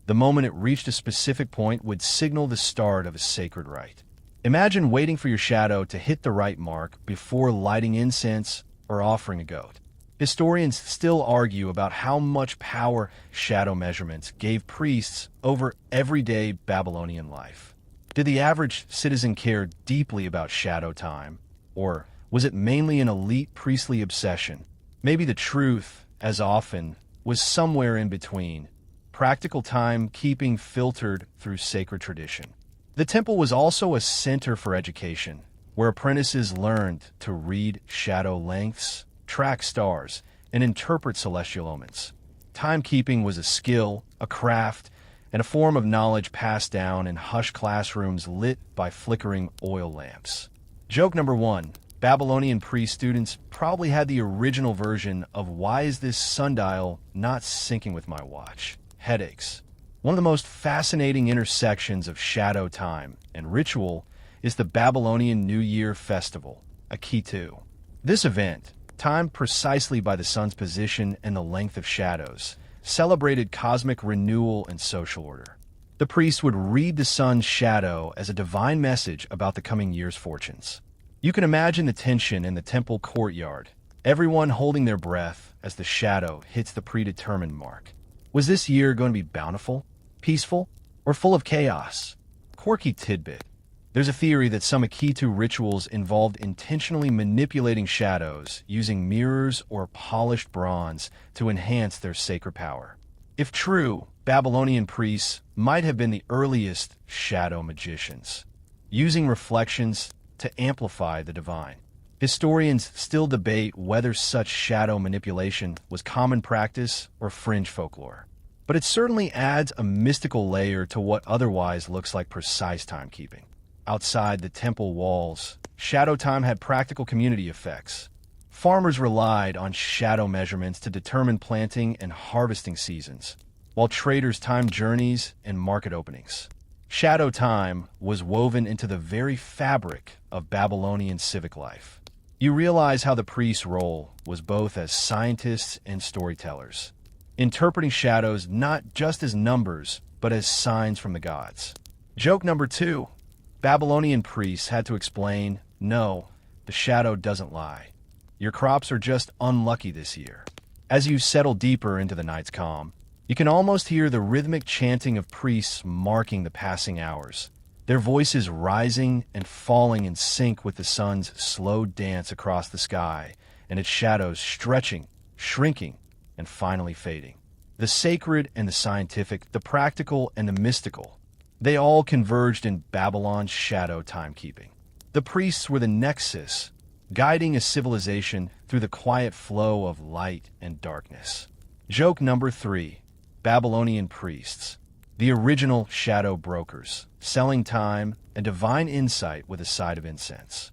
Speaker 1: The moment it reached a specific point would signal the start of a sacred rite. Imagine waiting for your shadow to hit the right mark before lighting incense or offering a goat. Historians still argue about how much power shadow measurements gave priests over everyday Babylonian life. Did the average citizen care deeply about shadow time, or was it mainly an elite priestly obsession? Maybe the truth, as often, was somewhere in between. Practical time keeping filtered through sacred tradition. The temple was also a center for education, where apprentices learned to read shadow lengths, track stars, and interpret celestial omens. Timekeeping was a skill, a craft, and a form of knowledge passed down in hushed classrooms lit by flickering oil lamps. Joke number 1. Babylonian pre-students probably had the original version of "Why is this sundial not syncing with my watch?" Headaches. One of the most fascinating intersections of shadow time and ritual is the Babylonian New Year Festival, Akitu. This event, timed precisely by the sun's position and the length of shadows, celebrated cosmic renewal and social order. The priests would read the sun's shadow as a divine message about the coming year's fortunes. You can imagine the tension in the temple courtyard, everyone holding their breath as the shadow hits the predetermined mark. Was this year going to be bountiful, peaceful, or full of chaos? Quirky tidbit: there's a theory that some Akitu rituals involved intentionally manipulating shadows using mirrors or polished bronze to enhance their sacred power. If true, Babylonian priests might have been the earliest shadow magicians, using reflections to amplify the divine. Historians still debate whether such shadow manipulation was common practice or fringe folklore. But it certainly adds a mystical layer to what otherwise looks like precise timekeeping. Outside the temple walls, shadow time had practical community effects. Farmers relied on shadow measurements to determine planting and harvesting seasons, while traders timed journeys and market openings. Shadow time was woven into the very fabric of Babylonian civic life. You realize how the priest's role was both as scientists and storytellers, interpreting shadows not just as numbers, but as signs from the gods. Joke number 2. Babylonian priests had to explain, no, the shadow doesn't lie. Your crops are just unlucky this year. As you settle deeper into the night's calm, you can almost hear the rhythmic chanting of priests marking the passing hours, their voices rising and falling in sync with the sun's slow dance across the sky and its shadows stretching, shrinking, and finally fading. The sacred and the scientific, the practical and the mystical, they all converged in Babylon's shadow timekeeping. The priests were the nexus, guiding a civilization through the quiet flow of light and darkness. Joke number 3. Babylonian priests, the original shadow brokers, selling time and divine insight with a side of incense.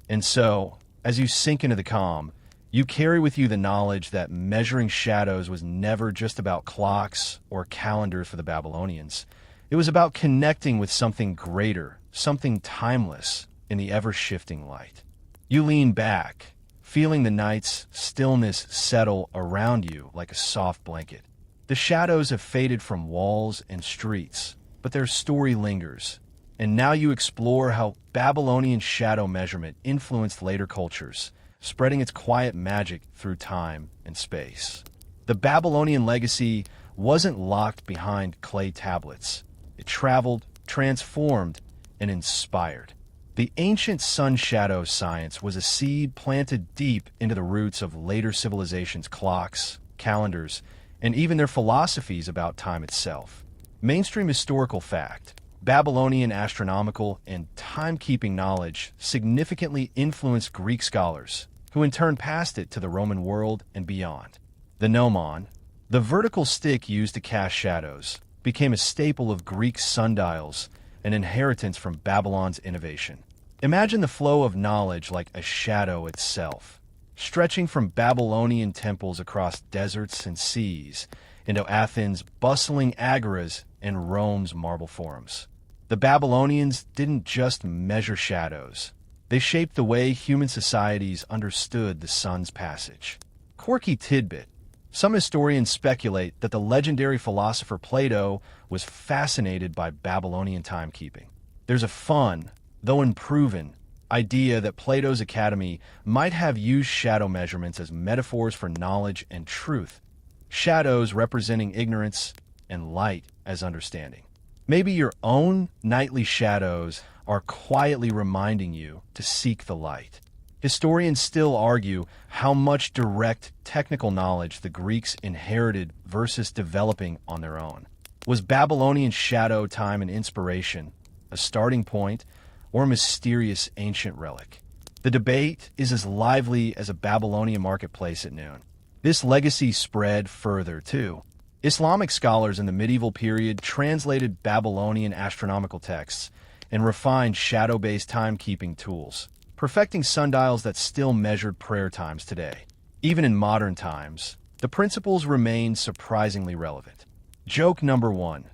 Speaker 1: And so, as you sink into the calm, you carry with you the knowledge that measuring shadows was never just about clocks or calendars for the Babylonians. It was about connecting with something greater, something timeless in the ever-shifting light. You lean back, feeling the night's stillness settle around you like a soft blanket. The shadows have faded from walls and streets, but their story lingers. And now you explore how Babylonian shadow measurement influenced later cultures, spreading its quiet magic through time and space. The Babylonian legacy wasn't locked behind clay tablets. It traveled, transformed, and inspired. The ancient sun-shadow science was a seed planted deep into the roots of later civilizations' clocks, calendars, and even their philosophies about time itself. Mainstream historical fact: Babylonian astronomical and timekeeping knowledge significantly influenced Greek scholars, who in turn passed it to the Roman world and beyond. The gnomon, the vertical stick used to cast shadows, became a staple of Greek sundials, an inheritance from Babylon's innovation. Imagine the flow of knowledge like a shadow itself, stretching from Babylonian temples across deserts and seas into Athens' bustling agoras and Rome's marble forums. The Babylonians didn't just measure shadows. They shaped the way human societies understood the sun's passage. Quirky tidbit: some historians speculate that the legendary philosopher Plato was fascinated by Babylonian timekeeping. There's a fun, though unproven, idea that Plato's academy might have used shadow measurements as metaphors for knowledge and truth, shadows representing ignorance and light as understanding. Maybe your own nightly shadows are quietly reminding you to seek the light. Historians still argue how much direct technical knowledge the Greeks inherited versus developing on their own. Was Babylonian shadow time an inspiration, a starting point, or a mysterious ancient relic? The debate is as lively as a Babylonian marketplace at noon. This legacy spread further, too. Islamic scholars in the medieval period translated Babylonian astronomical texts and refined shadow-based timekeeping tools, perfecting sundials that still measured prayer times today. Even in modern times, the principles remain surprisingly relevant. Joke number 1.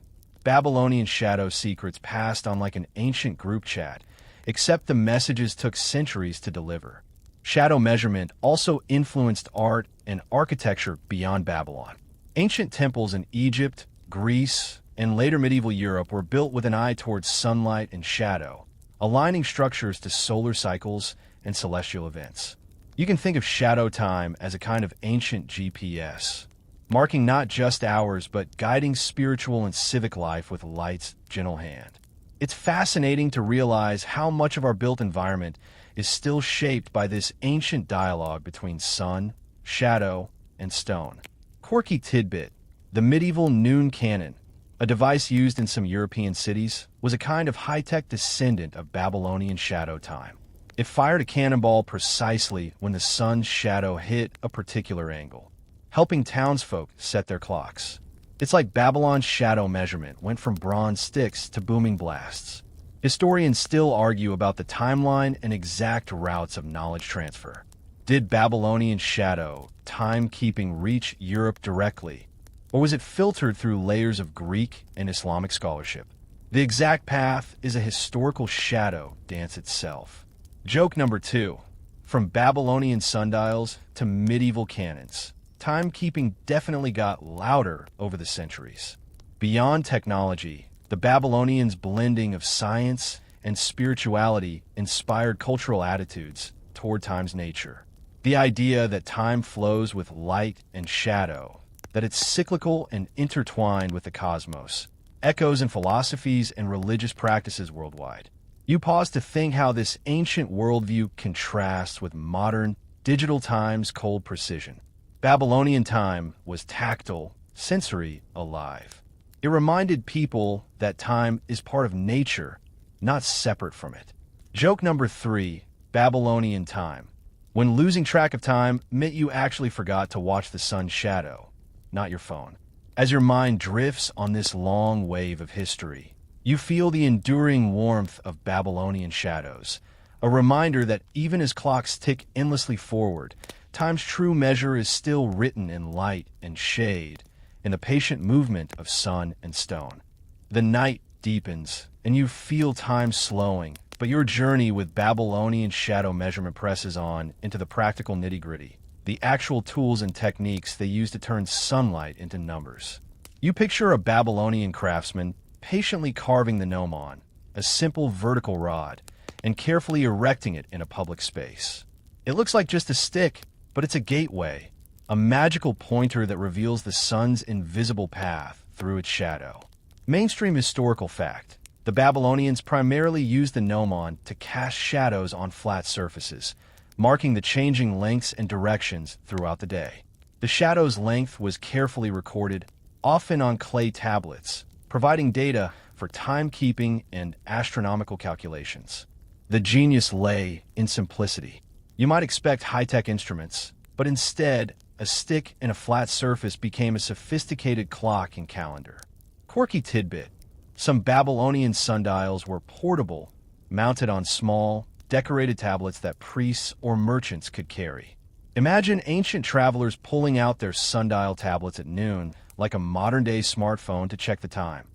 Speaker 1: Babylonian shadow secrets passed on like an ancient group chat, except the messages took centuries to deliver. Shadow measurement also influenced art and architecture beyond Babylon. Ancient temples in Egypt, Greece, and later medieval Europe were built with an eye towards sunlight and shadow, aligning structures to solar cycles and celestial events. You can think of shadow time as a kind of ancient GPS, marking not just hours but guiding spiritual and civic life with light's gentle hand. It's fascinating to realize how much of our built environment is still shaped by this ancient dialogue between sun, shadow, and stone. Quirky tidbit: the medieval noon cannon, a device used in some European cities, was a kind of high-tech descendant of Babylonian shadow time. It fired a cannonball precisely when the sun's shadow hit a particular angle, helping townsfolk set their clocks. It's like Babylon's shadow measurement went from bronze sticks to booming blasts. Historians still argue about the timeline and exact routes of knowledge transfer. Did Babylonian shadow timekeeping reach Europe directly, or was it filtered through layers of Greek and Islamic scholarship? The exact path is a historical shadow dance itself. Joke number 2. From Babylonian sundials to medieval cannons, timekeeping definitely got louder over the centuries. Beyond technology, the Babylonians' blending of science and spirituality inspired cultural attitudes toward time's nature. The idea that time flows with light and shadow, that it's cyclical and intertwined with the cosmos, echoes in philosophies and religious practices worldwide. You pause to think how this ancient worldview contrasts with modern, digital time's cold precision. Babylonian time was tactile, sensory, alive. It reminded people that time is part of nature, not separate from it. Joke number 3, Babylonian time. When losing track of time meant you actually forgot to watch the sun's shadow, not your phone. As your mind drifts on this long wave of history, you feel the enduring warmth of Babylonian shadows, a reminder that even as clocks tick endlessly forward, time's true measure is still written in light and shade, in the patient movement of sun and stone. The night deepens, and you feel time slowing, but your journey with Babylonian shadow measurement presses on into the practical nitty-gritty, the actual tools and techniques they use to turn sunlight into numbers. You picture a Babylonian craftsman patiently carving the gnomon, a simple vertical rod, and carefully erecting it in a public space. It looks like just a stick, but it's a gateway, a magical pointer that reveals the sun's invisible path through its shadow. Mainstream historical fact: the Babylonians primarily used the gnomon to cast shadows on flat surfaces, marking the changing lengths and directions throughout the day. The shadow's length was carefully recorded, often on clay tablets, providing data for timekeeping and astronomical calculations. The genius lay in simplicity. You might expect high-tech instruments, but instead, a stick and a flat surface became a sophisticated clock and calendar. Quirky tidbit: some Babylonian sundials were portable, mounted on small, decorated tablets that priests or merchants could carry. Imagine ancient travelers pulling out their sundial tablets at noon, like a modern-day smartphone to check the time.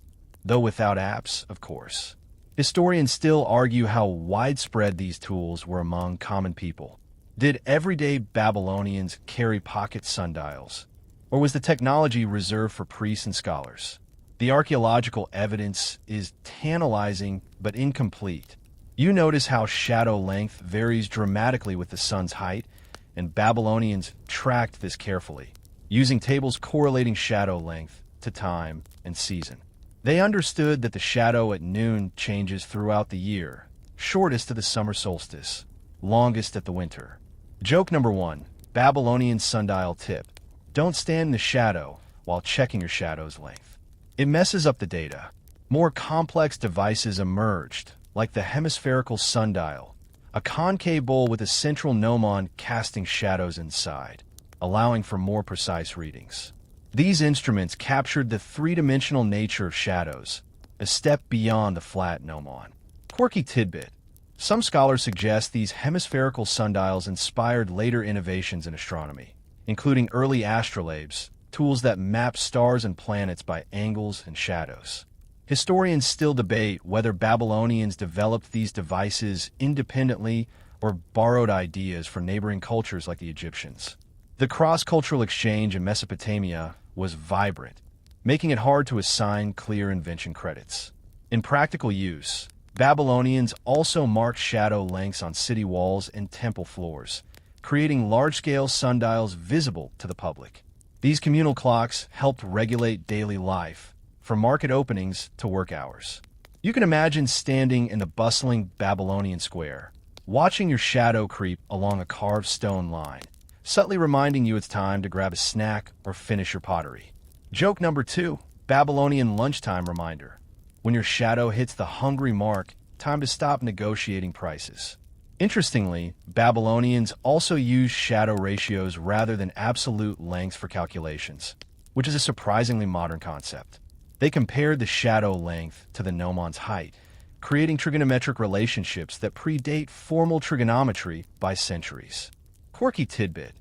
Speaker 1: Though without apps, of course. Historians still argue how widespread these tools were among common people. Did everyday Babylonians carry pocket sundials? Or was the technology reserved for priests and scholars? The archaeological evidence is tantalizing but incomplete. You notice how shadow length varies dramatically with the sun's height, and Babylonians tracked this carefully, using tables correlating shadow length to time and season. They understood that the shadow at noon changes throughout the year, shortest at the summer solstice, longest at the winter. Joke number 1, Babylonian sundial tip: don't stand in the shadow while checking your shadow's length. It messes up the data. More complex devices emerged, like the hemispherical sundial, a concave bowl with a central gnomon casting shadows inside, allowing for more precise readings. These instruments captured the three-dimensional nature of shadows, a step beyond the flat gnomon. Quirky tidbit: some scholars suggest these hemispherical sundials inspired later innovations in astronomy, including early astrolabes, tools that map stars and planets by angles and shadows. Historians still debate whether Babylonians developed these devices independently or borrowed ideas from neighboring cultures like the Egyptians. The cross-cultural exchange in Mesopotamia was vibrant, making it hard to assign clear invention credits. In practical use, Babylonians also marked shadow lengths on city walls and temple floors, creating large-scale sundials visible to the public. These communal clocks helped regulate daily life, from market openings to work hours. You can imagine standing in the bustling Babylonian square, watching your shadow creep along a carved stone line, subtly reminding you it's time to grab a snack or finish your pottery. Joke number 2, Babylonian lunchtime reminder: when your shadow hits the hungry mark, time to stop negotiating prices. Interestingly, Babylonians also used shadow ratios rather than absolute lengths for calculations, which is a surprisingly modern concept. They compared the shadow length to the gnomon's height, creating trigonometric relationships that predate formal trigonometry by centuries. Quirky tidbit.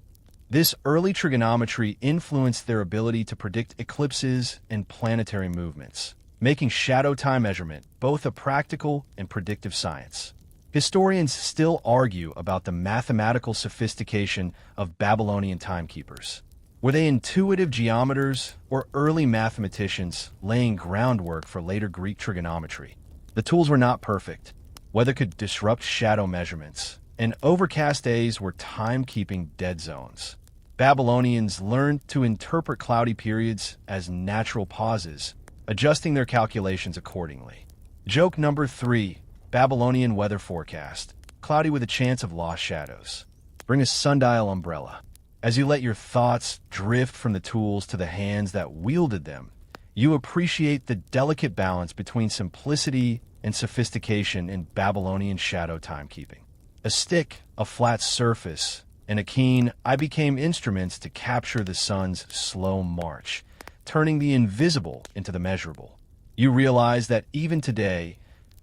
Speaker 1: This early trigonometry influenced their ability to predict eclipses and planetary movements, making shadow time measurement both a practical and predictive science. Historians still argue about the mathematical sophistication of Babylonian timekeepers. Were they intuitive geometers or early mathematicians laying groundwork for later Greek trigonometry? The tools were not perfect. Weather could disrupt shadow measurements, and overcast days were timekeeping dead zones. Babylonians learned to interpret cloudy periods as natural pauses, adjusting their calculations accordingly. Joke number 3. Babylonian weather forecast. Cloudy with a chance of lost shadows. Bring a sundial umbrella. As you let your thoughts drift from the tools to the hands that wielded them, you appreciate the delicate balance between simplicity and sophistication in Babylonian shadow timekeeping. A stick, a flat surface, and a keen eye became instruments to capture the sun's slow march, turning the invisible into the measurable. You realize that even today,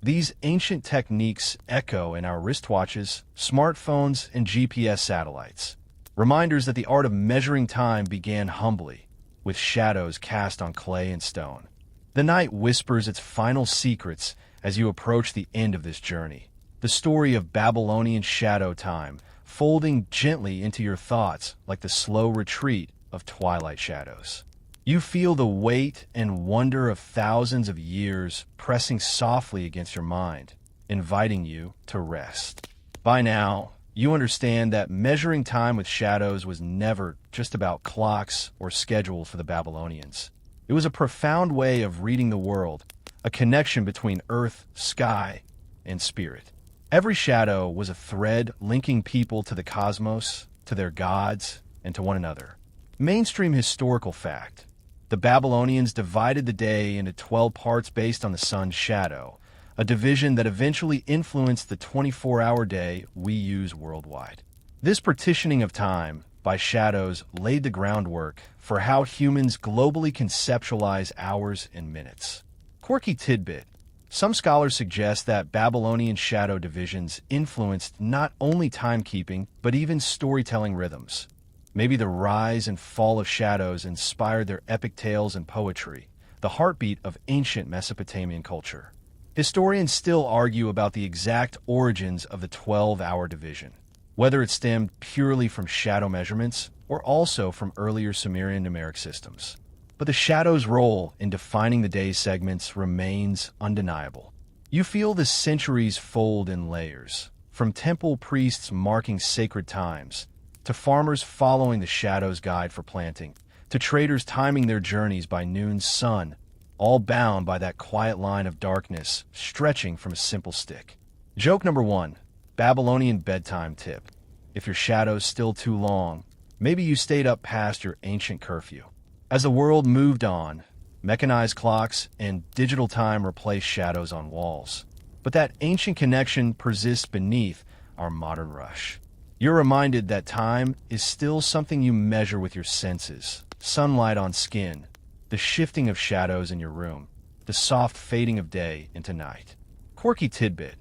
Speaker 1: these ancient techniques echo in our wristwatches, smartphones, and GPS satellites. Reminders that the art of measuring time began humbly, with shadows cast on clay and stone. The night whispers its final secrets as you approach the end of this journey. The story of Babylonian shadow time, folding gently into your thoughts like the slow retreat of twilight shadows. You feel the weight and wonder of thousands of years pressing softly against your mind, inviting you to rest. By now, you understand that measuring time with shadows was never just about clocks or schedules for the Babylonians. It was a profound way of reading the world, a connection between earth, sky, and spirit. Every shadow was a thread linking people to the cosmos, to their gods, and to one another. Mainstream historical fact. The Babylonians divided the day into 12 parts based on the sun's shadow, a division that eventually influenced the 24-hour day we use worldwide. This partitioning of time by shadows laid the groundwork for how humans globally conceptualize hours and minutes. Quirky tidbit. Some scholars suggest that Babylonian shadow divisions influenced not only timekeeping, but even storytelling rhythms. Maybe the rise and fall of shadows inspired their epic tales and poetry, the heartbeat of ancient Mesopotamian culture. Historians still argue about the exact origins of the 12-hour division, whether it stemmed purely from shadow measurements or also from earlier Sumerian numeric systems. But the shadow's role in defining the day's segments remains undeniable. You feel the centuries fold in layers, from temple priests marking sacred times, to farmers following the shadow's guide for planting, to traders timing their journeys by noon's sun, all bound by that quiet line of darkness stretching from a simple stick. Joke number 1. Babylonian bedtime tip. If your shadow's still too long, maybe you stayed up past your ancient curfew. As the world moved on, mechanized clocks and digital time replaced shadows on walls. But that ancient connection persists beneath our modern rush. You're reminded that time is still something you measure with your senses. Sunlight on skin, the shifting of shadows in your room, the soft fading of day into night. Quirky tidbit.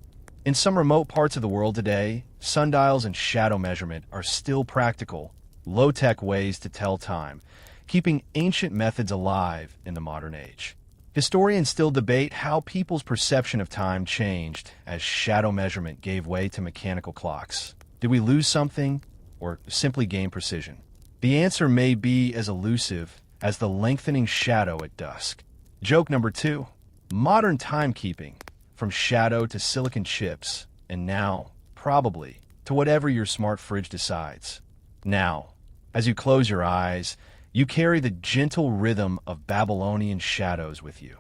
Speaker 1: In some remote parts of the world today, sundials and shadow measurement are still practical, low-tech ways to tell time, keeping ancient methods alive in the modern age. Historians still debate how people's perception of time changed as shadow measurement gave way to mechanical clocks. Did we lose something, or simply gain precision? The answer may be as elusive as the lengthening shadow at dusk. Joke number 2. Modern timekeeping, from shadow to silicon chips, and now, probably, to whatever your smart fridge decides. Now, as you close your eyes, you carry the gentle rhythm of Babylonian shadows with you.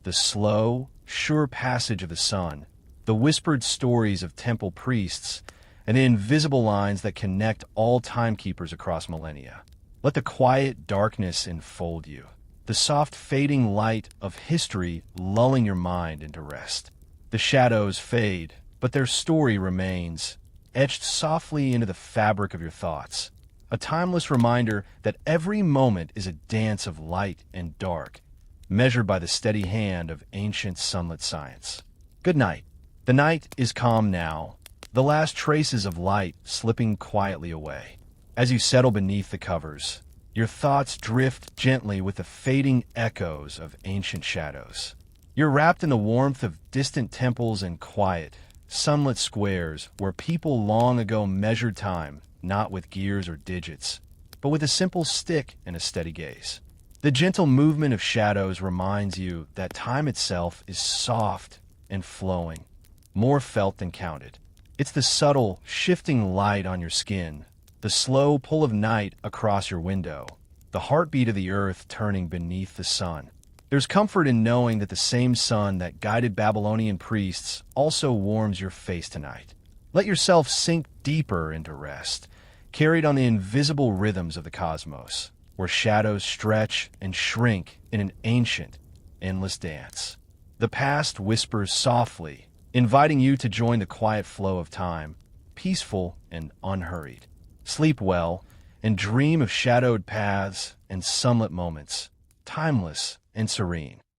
Speaker 1: The slow, sure passage of the sun, the whispered stories of temple priests, and the invisible lines that connect all timekeepers across millennia. Let the quiet darkness enfold you, the soft fading light of history lulling your mind into rest. The shadows fade, but their story remains, etched softly into the fabric of your thoughts. A timeless reminder that every moment is a dance of light and dark, measured by the steady hand of ancient sunlit science. Good night. The night is calm now, the last traces of light slipping quietly away. As you settle beneath the covers, your thoughts drift gently with the fading echoes of ancient shadows. You're wrapped in the warmth of distant temples and quiet, sunlit squares where people long ago measured time, not with gears or digits, but with a simple stick and a steady gaze. The gentle movement of shadows reminds you that time itself is soft and flowing, more felt than counted. It's the subtle, shifting light on your skin, the slow pull of night across your window, the heartbeat of the earth turning beneath the sun. There's comfort in knowing that the same sun that guided Babylonian priests also warms your face tonight. Let yourself sink deeper into rest, carried on the invisible rhythms of the cosmos, where shadows stretch and shrink in an ancient, endless dance. The past whispers softly, inviting you to join the quiet flow of time, peaceful and unhurried. Sleep well and dream of shadowed paths and sunlit moments, timeless and serene.